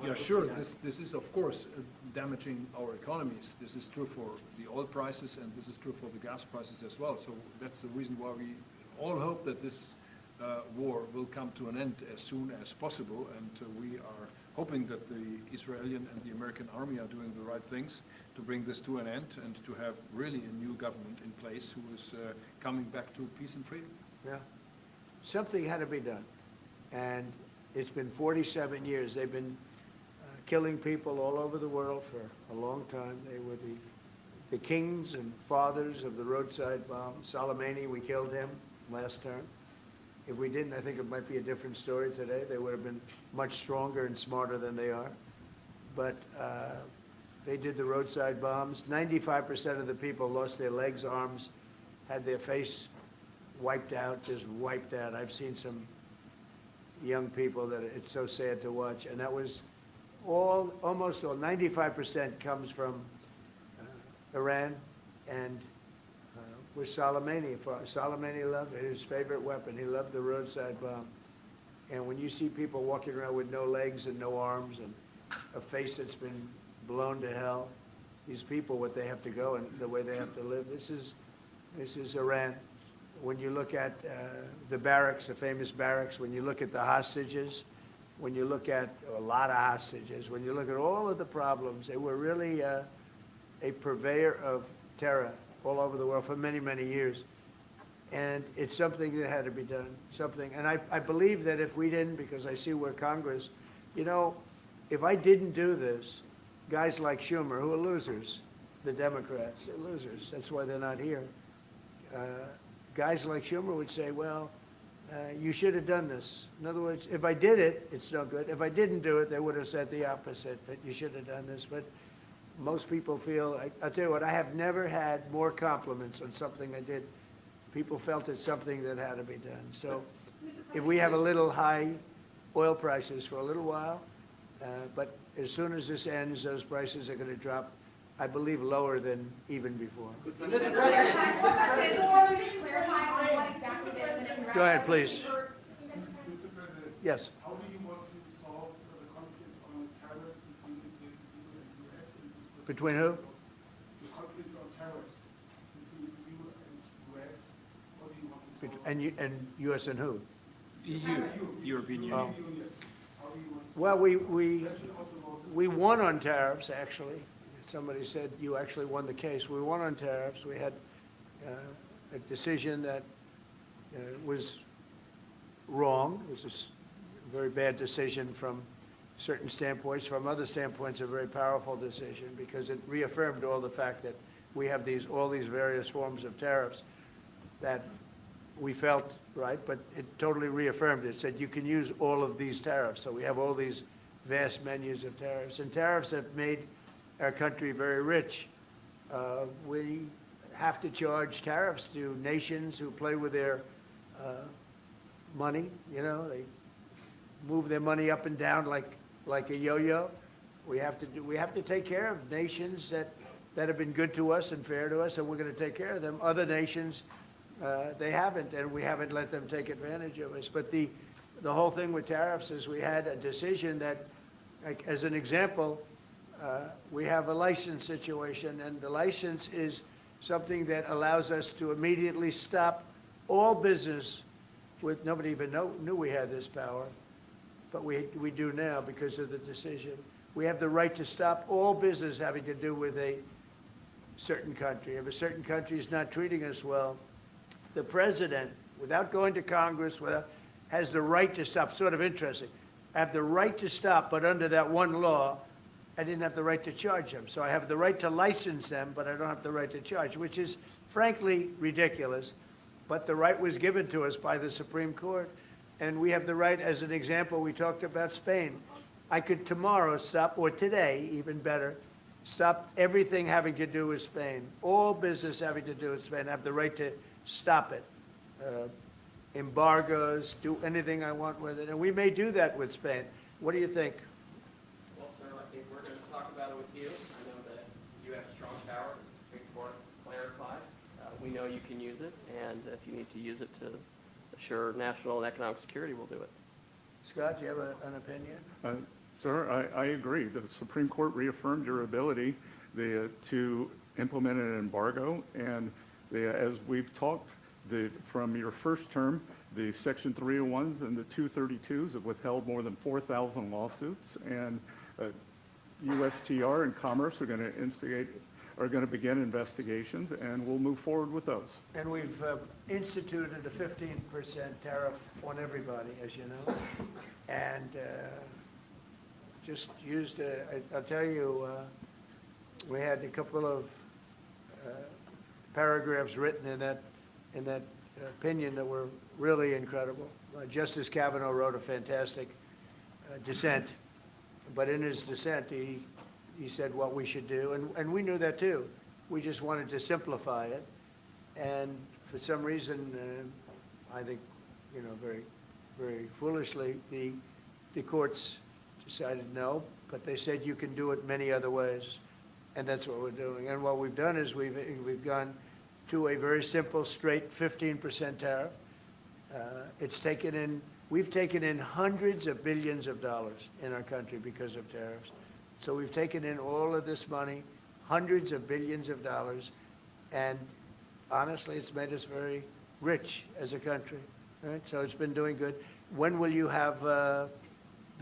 Yeah, sure. This is, of course, damaging our economies. This is true for the oil prices, and this is true for the gas prices as well. So that's the reason why we all hope that this war will come to an end as soon as possible, and we are hoping that the Israeli and the American army are doing the right things to bring this to an end and to have really a new government in place who is coming back to peace and freedom. Yeah. Something had to be done. And it's been 47 years. They've been killing people all over the world for a long time. They were the kings and fathers of the roadside bomb. Soleimani, we killed him last term. If we didn't, I think it might be a different story today. They would have been much stronger and smarter than they are. But they did the roadside bombs. 95% of the people lost their legs, arms, had their face wiped out, just wiped out. I've seen some young people that it's so sad to watch. And that was almost all, 95% comes from Iran and with Soleimani. Soleimani loved it, his favorite weapon. He loved the roadside bomb. And when you see people walking around with no legs and no arms and a face that's been blown to hell, these people, what they have to go and the way they have to live, this is Iran. When you look at the barracks, the famous barracks, when you look at the hostages, when you look at a lot of hostages, when you look at all of the problems, they were really a purveyor of terror all over the world for many, many years. And it's something that had to be done, something. And I believe that if we didn't, because I see where Congress, you know, if I didn't do this, guys like Schumer, who are losers, the Democrats, they're losers. That's why they're not here. Guys like Schumer would say, well, you should have done this. In other words, if I did it, it's no good. If I didn't do it, they would have said the opposite, that you should have done this. But most people feel, I'll tell you what, I have never had more compliments on something I did. People felt it's something that had to be done. So if we have a little high oil prices for a little while, but as soon as this ends, those prices are going to drop, I believe, lower than even before. Go ahead, please. Yes. How do you want to solve the conflict on tariffs between the EU and the US in this Between who? The conflict on tariffs between the EU and US. How do you want to solve And U.S. and who? EU, European Union. Oh. it? How do you want to Well, we also we won on tariffs, actually. Somebody said you actually won the case. We won on tariffs. We had a decision that was wrong. It was a very bad decision from certain standpoints. From other standpoints, a very powerful decision because it reaffirmed all the fact that we have all these various forms of tariffs that we felt right, but it totally reaffirmed it. It said you can use all of these tariffs. So we have all these vast menus of tariffs. And tariffs have made our country very rich. We have to charge tariffs to nations who play with their money. You know, they move their money up and down like a yo-yo. We have to take care of nations that have been good to us and fair to us, and we're going to take care of them. Other nations, they haven't, and we haven't let them take advantage of us. But the whole thing with tariffs is we had a decision that, like, as an example, we have a license situation, and the license is something that allows us to immediately stop all business with, nobody even knew we had this power, but we do now because of the decision. We have the right to stop all business having to do with a certain country. If a certain country is not treating us well, the president, without going to Congress, has the right to stop. Sort of interesting. I have the right to stop, but under that one law, I didn't have the right to charge them. So I have the right to license them, but I don't have the right to charge, which is frankly ridiculous. But the right was given to us by the Supreme Court. And we have the right, as an example, we talked about Spain. I could tomorrow stop, or today, even better, stop everything having to do with Spain. All business having to do with Spain. I have the right to stop it. Embargoes, do anything I want with it. And we may do that with Spain. What do you think? Well, sir, I think we're going to talk about it with you. I know that you have strong power. The Supreme Court clarified. We know you can use it, and if you need to use it to assure national and economic security, we'll do it. Scott, do you have an opinion? Sir, I agree. The Supreme Court reaffirmed your ability to implement an embargo, and as we've talked, from your first term, the Section 301s and the 232s have withheld more than 4,000 lawsuits, and USTR and Commerce are going to begin investigations, and we'll move forward with those. And we've instituted a 15% tariff on everybody, as you know. And just used, I'll tell you, we had a couple of paragraphs written in that opinion that were really incredible. Justice Kavanaugh wrote a fantastic dissent, but in his dissent, he said what we should do, and we knew that too. We just wanted to simplify it, and for some reason, I think, very, very foolishly, the courts decided no, but they said you can do it many other ways, and that's what we're doing. And what we've done is we've gone to a very simple, straight 15% tariff. We've taken in hundreds of billions of dollars in our country because of tariffs. So we've taken in all of this money, hundreds of billions of dollars, and honestly, it's made us very rich as a country. Right? So it's been doing good. When will you have the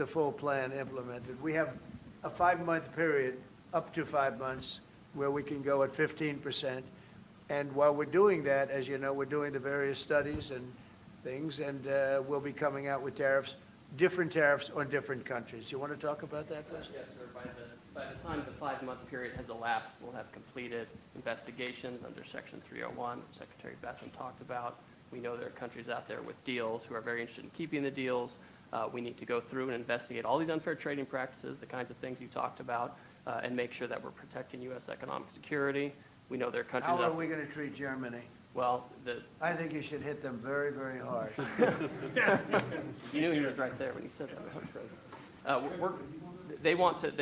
full plan implemented? We have a 5-month period, up to 5 months, where we can go at 15%. And while we're doing that, as you know, we're doing the various studies and things, and we'll be coming out with different tariffs on different countries. You want to talk about that first? Yes, sir. By the time the 5-month period has elapsed, we'll have completed investigations under Section 301, which Secretary Besson talked about. We know there are countries out there with deals who are very interested in keeping the deals. We need to go through and investigate all these unfair trading practices, the kinds of things you talked about, and make sure that we're protecting U.S. economic security. We know there are countries. How are we going to treat Germany? Well, I think you should hit them very, very hard. You knew he was right there when he said that, Mr. President.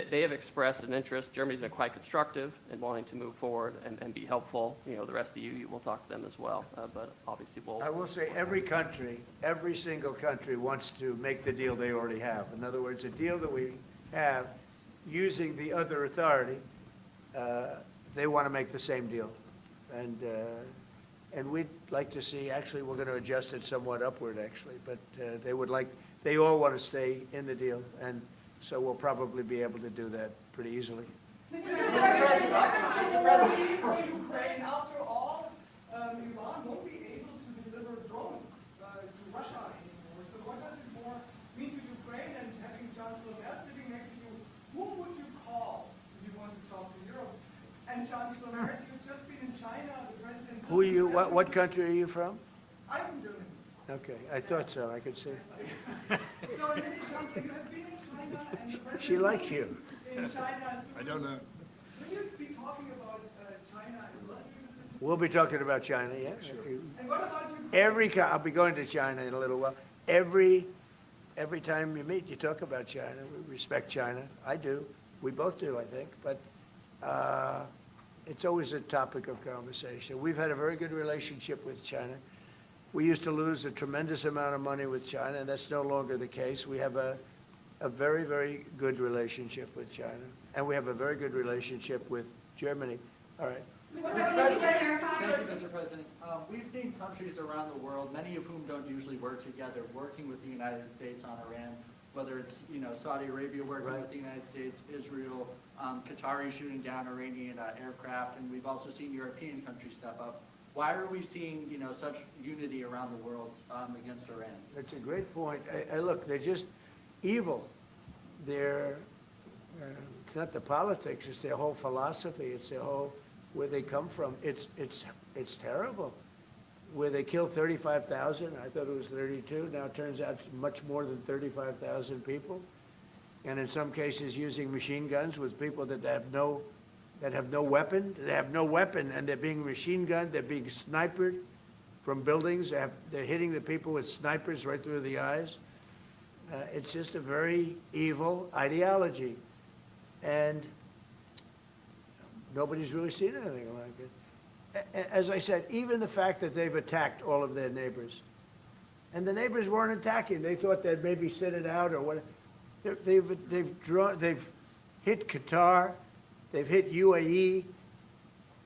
They have expressed an interest. Germany's been quite constructive in wanting to move forward and be helpful. The rest of you will talk to them as well. But obviously I will say every single country wants to make the deal they already have. In other words, a deal that we have using the other authority, they want to make the same deal. And we'd like to see, actually, we're going to adjust it somewhat upward, actually, but they all want to stay in the deal, and so we'll probably be able to do that pretty easily. Mr. President, Ukraine, after all, Iran won't be able to deliver drones to Russia anymore. So what does this more mean to Ukraine? And having Chancellor Merz sitting next to you, whom would you call if you want to talk to Europe? And Chancellor Merz, you've just been in China. The president. Who are you? What country are you from? I'm from Germany. Okay, I thought so. I could see. So, Mr. Chancellor, you have been in China, and the president. She likes you. In China. I don't know. Will you be talking about China and what? We'll be talking about China, yeah. Sure. And what about Ukraine? I'll be going to China in a little while. Every time you meet, you talk about China. We respect China. I do. We both do, I think. But it's always a topic of conversation. We've had a very good relationship with China. We used to lose a tremendous amount of money with China, and that's no longer the case. We have a very, very good relationship with China, and we have a very good relationship with Germany. All right. Thank you, Mr. President. We've seen countries around the world, many of whom don't usually work together, working with the United States on Iran, whether it's Saudi Arabia working with the United States, Israel, Qatari shooting down Iranian aircraft, and we've also seen European countries step up. Why are we seeing such unity around the world against Iran? That's a great point. Look, they're just evil. They're it's not the politics; it's their whole philosophy. It's their whole where they come from. It's terrible. Where they killed 35,000, I thought it was 32. Now it turns out it's much more than 35,000 people. and in some cases using machine guns with people that have no weapon. They have no weapon, and they're being machine gunned, they're being sniped from buildings, they're hitting the people with snipers right through the eyes. It's just a very evil ideology, and nobody's really seen anything like it. As I said, even the fact that they've attacked all of their neighbors, and the neighbors weren't attacking, they thought they'd maybe sit it out or what. They've hit Qatar, they've hit UAE,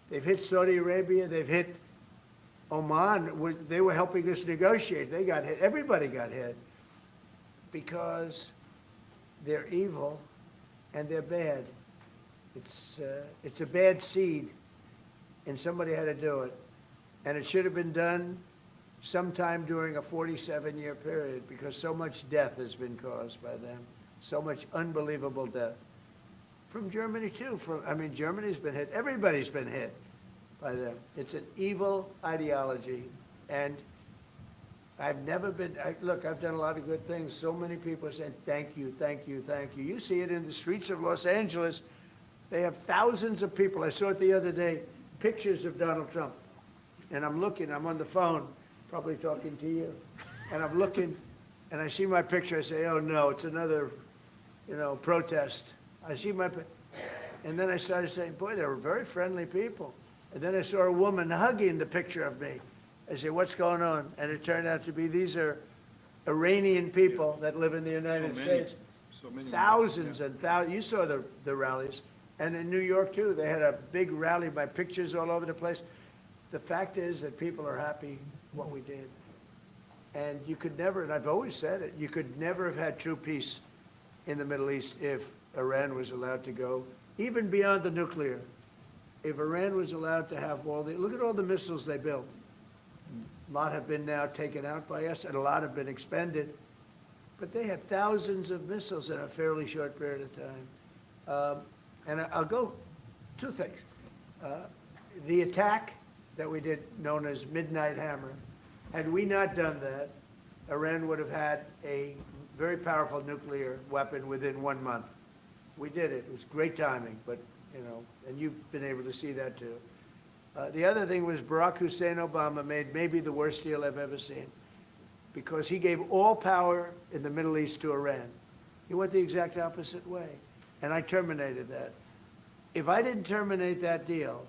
they've hit Saudi Arabia, they've hit Oman. They were helping us negotiate. They got hit. Everybody got hit because they're evil and they're bad. It's a bad seed, and somebody had to do it. And it should have been done sometime during a 47-year period, because so much death has been caused by them, so much unbelievable death. From Germany, too. Germany's been hit. Everybody's been hit by them. It's an evil ideology, and I've never been, look, I've done a lot of good things. So many people saying, thank you, thank you, thank you. You see it in the streets of Los Angeles. They have thousands of people. I saw it the other day, pictures of Donald Trump. And I'm looking, I'm on the phone, probably talking to you. And I'm looking, and I see my picture. I say, oh, no, it's another, protest. I see my, and then I started saying, boy, they were very friendly people. And then I saw a woman hugging the picture of me. I said, what's going on? And it turned out to be these are Iranian people that live in the United States. So many. Thousands and thousands. You saw the rallies. And in New York, too, they had a big rally by pictures all over the place. The fact is that people are happy what we did. And you could never, and I've always said it, you could never have had true peace in the Middle East if Iran was allowed to go, even beyond the nuclear. If Iran was allowed to have look at all the missiles they built. A lot have been now taken out by us, and a lot have been expended. But they had thousands of missiles in a fairly short period of time. And I'll go, two things. The attack that we did, known as Midnight Hammer, had we not done that, Iran would have had a very powerful nuclear weapon within 1 month. We did it. It was great timing, but, and you've been able to see that too. The other thing was Barack Hussein Obama made maybe the worst deal I've ever seen, because he gave all power in the Middle East to Iran. He went the exact opposite way, and I terminated that. If I didn't terminate that deal,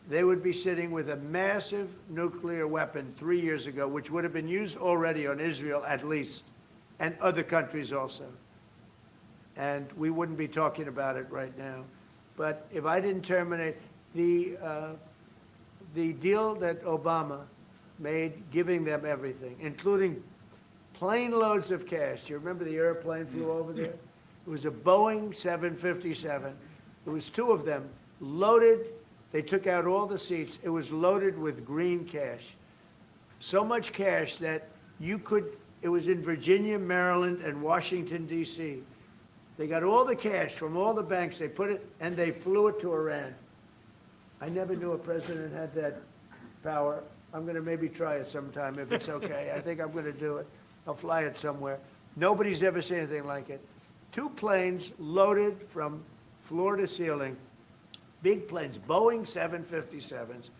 they would be sitting with a massive nuclear weapon 3 years ago, which would have been used already on Israel at least, and other countries also. And we wouldn't be talking about it right now. But if I didn't terminate the deal that Obama made, giving them everything, including plane loads of cash. Do you remember the airplane flew over there? It was a Boeing 757. It was 2 of them, loaded. They took out all the seats. It was loaded with green cash. So much cash that it was in Virginia, Maryland, and Washington, D.C. They got all the cash from all the banks. They put it, and they flew it to Iran. I never knew a president had that power. I'm going to maybe try it sometime if it's okay. I think I'm going to do it. I'll fly it somewhere. Nobody's ever seen anything like it. 2 planes loaded from floor to ceiling, big planes, Boeing 757s,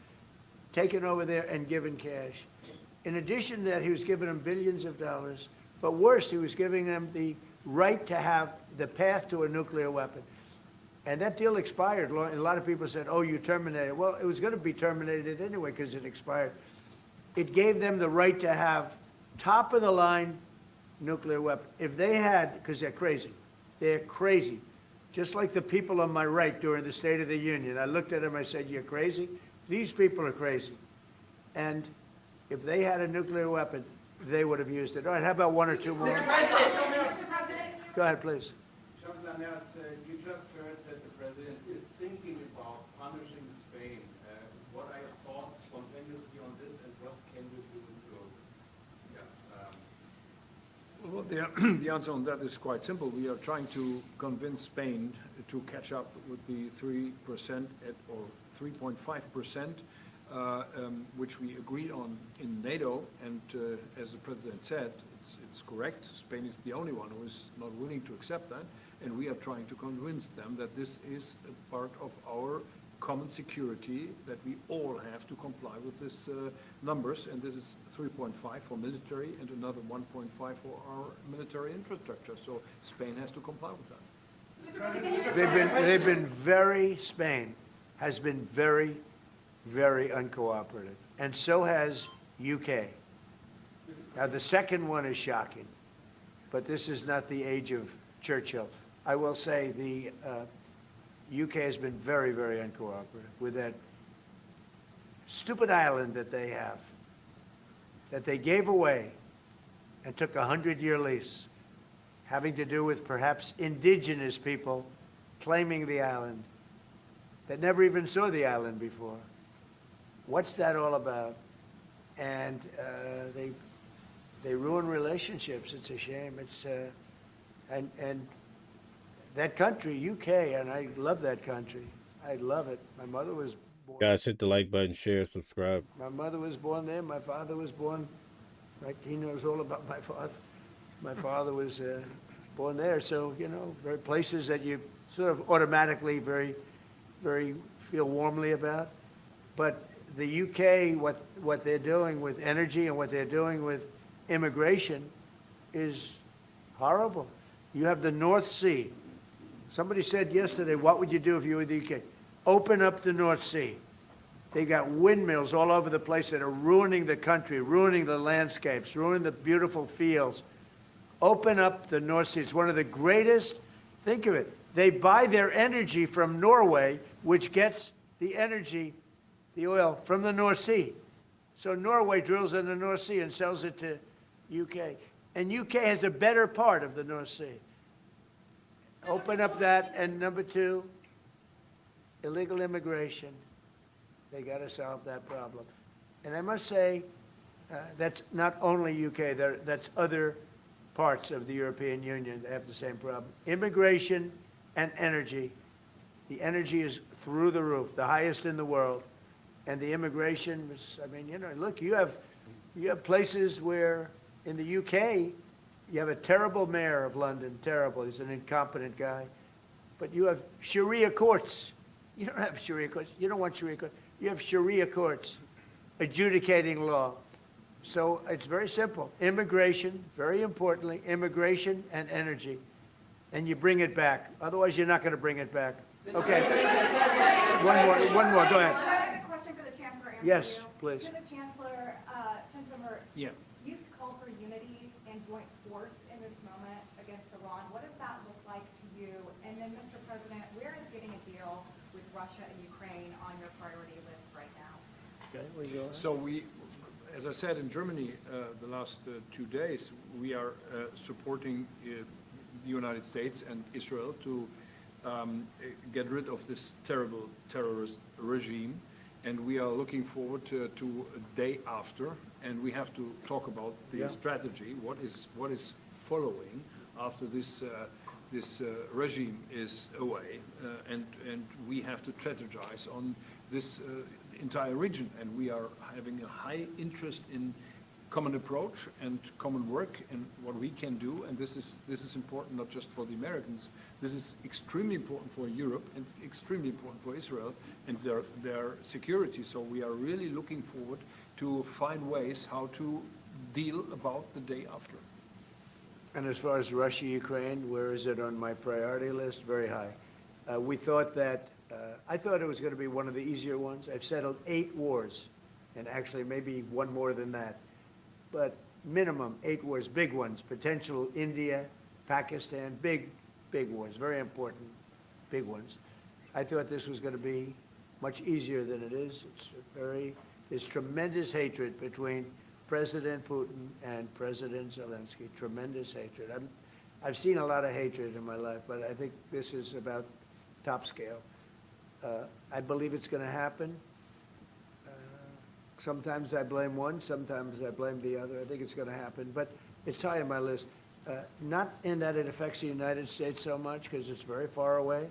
taken over there and given cash. In addition to that, he was giving them billions of dollars. But worse, he was giving them the right to have the path to a nuclear weapon. And that deal expired. A lot of people said, oh, you terminated it. Well, it was going to be terminated anyway because it expired. It gave them the right to have top-of-the-line nuclear weapon. If they had, because they're crazy, just like the people on my right during the State of the Union. I looked at them, I said, you're crazy? These people are crazy. And if they had a nuclear weapon, they would have used it. All right, how about 1 or 2 more? Mr. President. Go ahead, please. Chancellor Merz, you just heard that the president is thinking about punishing Spain. What are your thoughts spontaneously on this, and what can you do to Well, the answer on that is quite simple. We are trying to convince Spain to catch up with the 3% or 3.5%, which we agreed on in NATO. And as the president said, it's correct. Spain is the only one who is not willing to accept that. and we are trying to convince them that this is a part of our common security, that we all have to comply with these numbers, and this is 3.5 for military and another 1.5 for our military infrastructure. So Spain has to comply with that. Spain has been very, very uncooperative, and so has UK. Now, the second one is shocking, but this is not the age of Churchill. I will say the UK has been very, very uncooperative with that stupid island that they have, that they gave away and took a 100-year lease, having to do with perhaps indigenous people claiming the island that never even saw the island before. What's that all about? And they ruin relationships. It's a shame. It's and that country, UK, and I love that country. I love it. My mother was born. Guys, hit the like button, share, subscribe. My mother was born there. My father was born. Like, he knows all about my father. My father was born there. So, you know, very places that you sort of automatically very feel warmly about. But the UK, what they're doing with energy and what they're doing with immigration is horrible. You have the North Sea. Somebody said yesterday, what would you do if you were the UK? Open up the North Sea. They got windmills all over the place that are ruining the country, ruining the landscapes, ruining the beautiful fields. Open up the North Sea. It's one of the greatest, think of it, they buy their energy from Norway, which gets the energy, the oil, from the North Sea. So Norway drills in the North Sea and sells it to UK. And UK has a better part of the North Sea. Open up that. And number two, illegal immigration. They got to solve that problem. And I must say, that's not only UK, that's other parts of the European Union that have the same problem. Immigration and energy. The energy is through the roof, the highest in the world. And the immigration was, I mean, you know, look, you have places where in the UK, you have a terrible mayor of London, terrible. He's an incompetent guy. But you have Sharia courts. You don't have Sharia courts. You don't want Sharia courts. You have Sharia courts adjudicating law. So it's very simple. Immigration, very importantly, immigration and energy. And you bring it back. Otherwise, you're not going to bring it back. Okay. One more. Go ahead. I have a question for the Chancellor. Yes, please. To the Chancellor, Chancellor Merz. Yeah. You've called for unity and joint force in this moment against Iran. What does that look like to you? And then, Mr. President, where is getting a deal with Russia and Ukraine on your priority list right now? Okay, where you going? So we, as I said, in Germany the last 2 days, we are supporting the United States and Israel to get rid of this terrible terrorist regime. And we are looking forward to a day after, and we have to talk about the strategy, what is following after this regime is away, and we have to strategize on this entire region, and we are having a high interest in common approach and common work and what we can do, and this is important not just for the Americans. This is extremely important for Europe and extremely important for Israel and their security. So we are really looking forward to find ways how to deal about the day after. And as far as Russia, Ukraine, where is it on my priority list? Very high. We thought that, I thought it was going to be one of the easier ones. I've settled 8 wars, and actually maybe one more than that. But minimum 8 wars, big ones, potential India, Pakistan, big wars, very important, big ones. I thought this was going to be much easier than it is. There's tremendous hatred between President Putin and President Zelensky, tremendous hatred. I've seen a lot of hatred in my life, but I think this is about top scale. I believe it's going to happen. Sometimes I blame one, sometimes I blame the other. I think it's going to happen, but it's high on my list. Not in that it affects the United States so much, because it's very far away,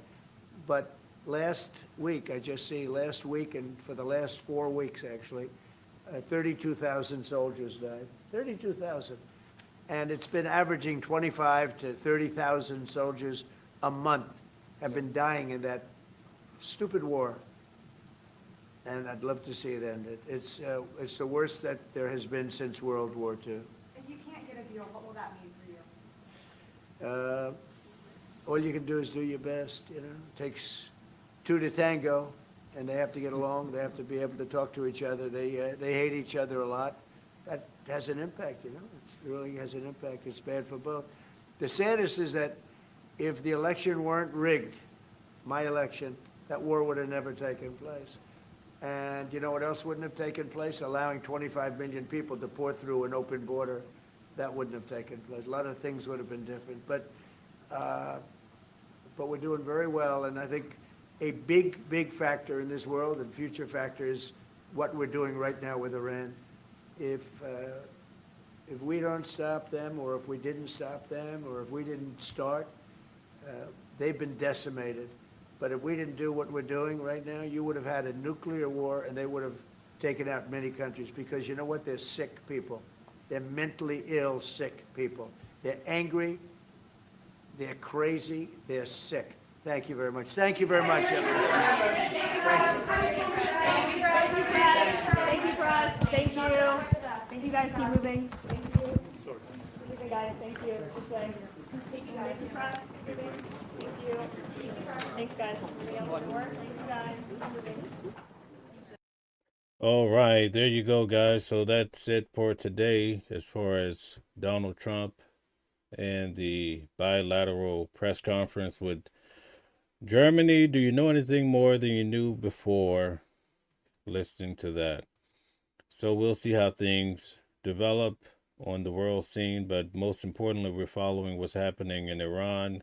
but last week, last week and for the last 4 weeks actually, 32,000 soldiers died. 32,000. And it's been averaging 25 to 30,000 soldiers a month have been dying in that stupid war. And I'd love to see it ended. It's the worst that there has been since World War II. If you can't get a deal, what will that mean for you? All you can do is do your best, you know. It takes two to tango, and they have to get along. They have to be able to talk to each other. They hate each other a lot. That has an impact, you know. It really has an impact. It's bad for both. The saddest is that if the election weren't rigged, my election, that war would have never taken place. And you know what else wouldn't have taken place? Allowing 25 million people to pour through an open border, that wouldn't have taken place. A lot of things would have been different. But we're doing very well, and I think a big factor in this world and future factor is what we're doing right now with Iran. If we don't stop them, or if we didn't stop them, or if we didn't start, they've been decimated. But if we didn't do what we're doing right now, you would have had a nuclear war, and they would have taken out many countries, because you know what? They're sick people. They're mentally ill, sick people. They're angry. They're crazy. They're sick. Thank you very much. Thank you very much, everyone. Thank you, Press. Thank you. Thank you, guys. Keep moving. Thank you. Moving, guys. Thank you. This way. Thank you, Press. Moving. Thank you. Thanks, guys. Thank you, guys. Keep moving. All right, there you go, guys. So that's it for today as far as Donald Trump and the bilateral press conference with Germany. Do you know anything more than you knew before listening to that? So we'll see how things develop on the world scene, but most importantly, we're following what's happening in Iran,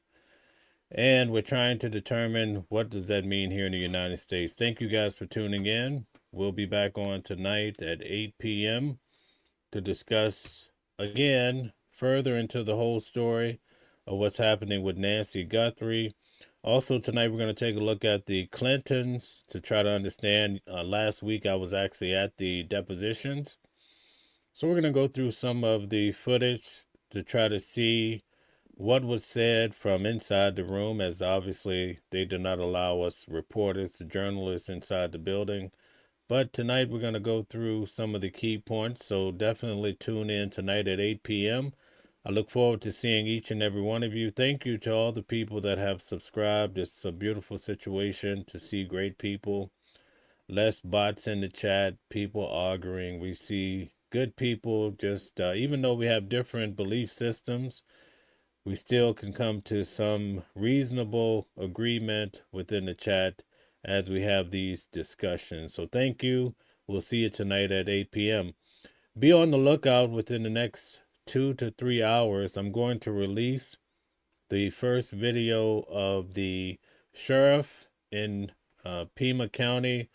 and we're trying to determine what does that mean here in the United States. Thank you guys for tuning in. We'll be back on tonight at 8 p.m. to discuss again further into the whole story of what's happening with Nancy Guthrie. Also tonight, we're going to take a look at the Clintons to try to understand. Last week, I was actually at the depositions. So we're going to go through some of the footage to try to see what was said from inside the room, as obviously they do not allow us reporters, journalists inside the building. But tonight, we're going to go through some of the key points. So definitely tune in tonight at 8 p.m. I look forward to seeing each and every one of you. Thank you to all the people that have subscribed. It's a beautiful situation to see great people. Less bots in the chat, people arguing. We see good people, just even though we have different belief systems, we still can come to some reasonable agreement within the chat as we have these discussions. So thank you. We'll see you tonight at 8 p.m. Be on the lookout within the next 2 to 3 hours. I'm going to release the first video of the sheriff in Pima County,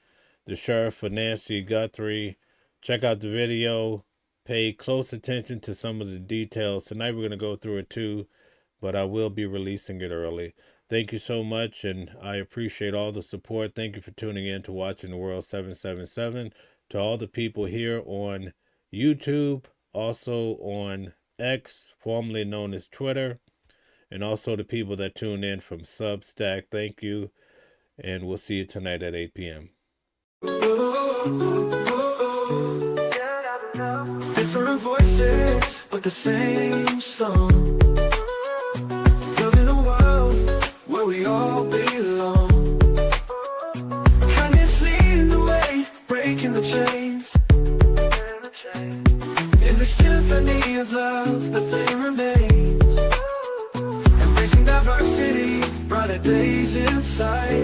the sheriff for Nancy Guthrie. Check out the video. Pay close attention to some of the details. Tonight we're going to go through it too, but I will be releasing it early. Thank you so much, and I appreciate all the support. Thank you for tuning in to Watching the World 777. To all the people here on YouTube, also on X, formerly known as Twitter, and also the people that tune in from Substack, thank you, and we'll see you tonight at 8 p.m. Different voices, but the same song. Loving a world where we all belong. Kindness leading the way, breaking the chains. In the symphony of love, the flame remains. Embracing diversity, brighter days in sight.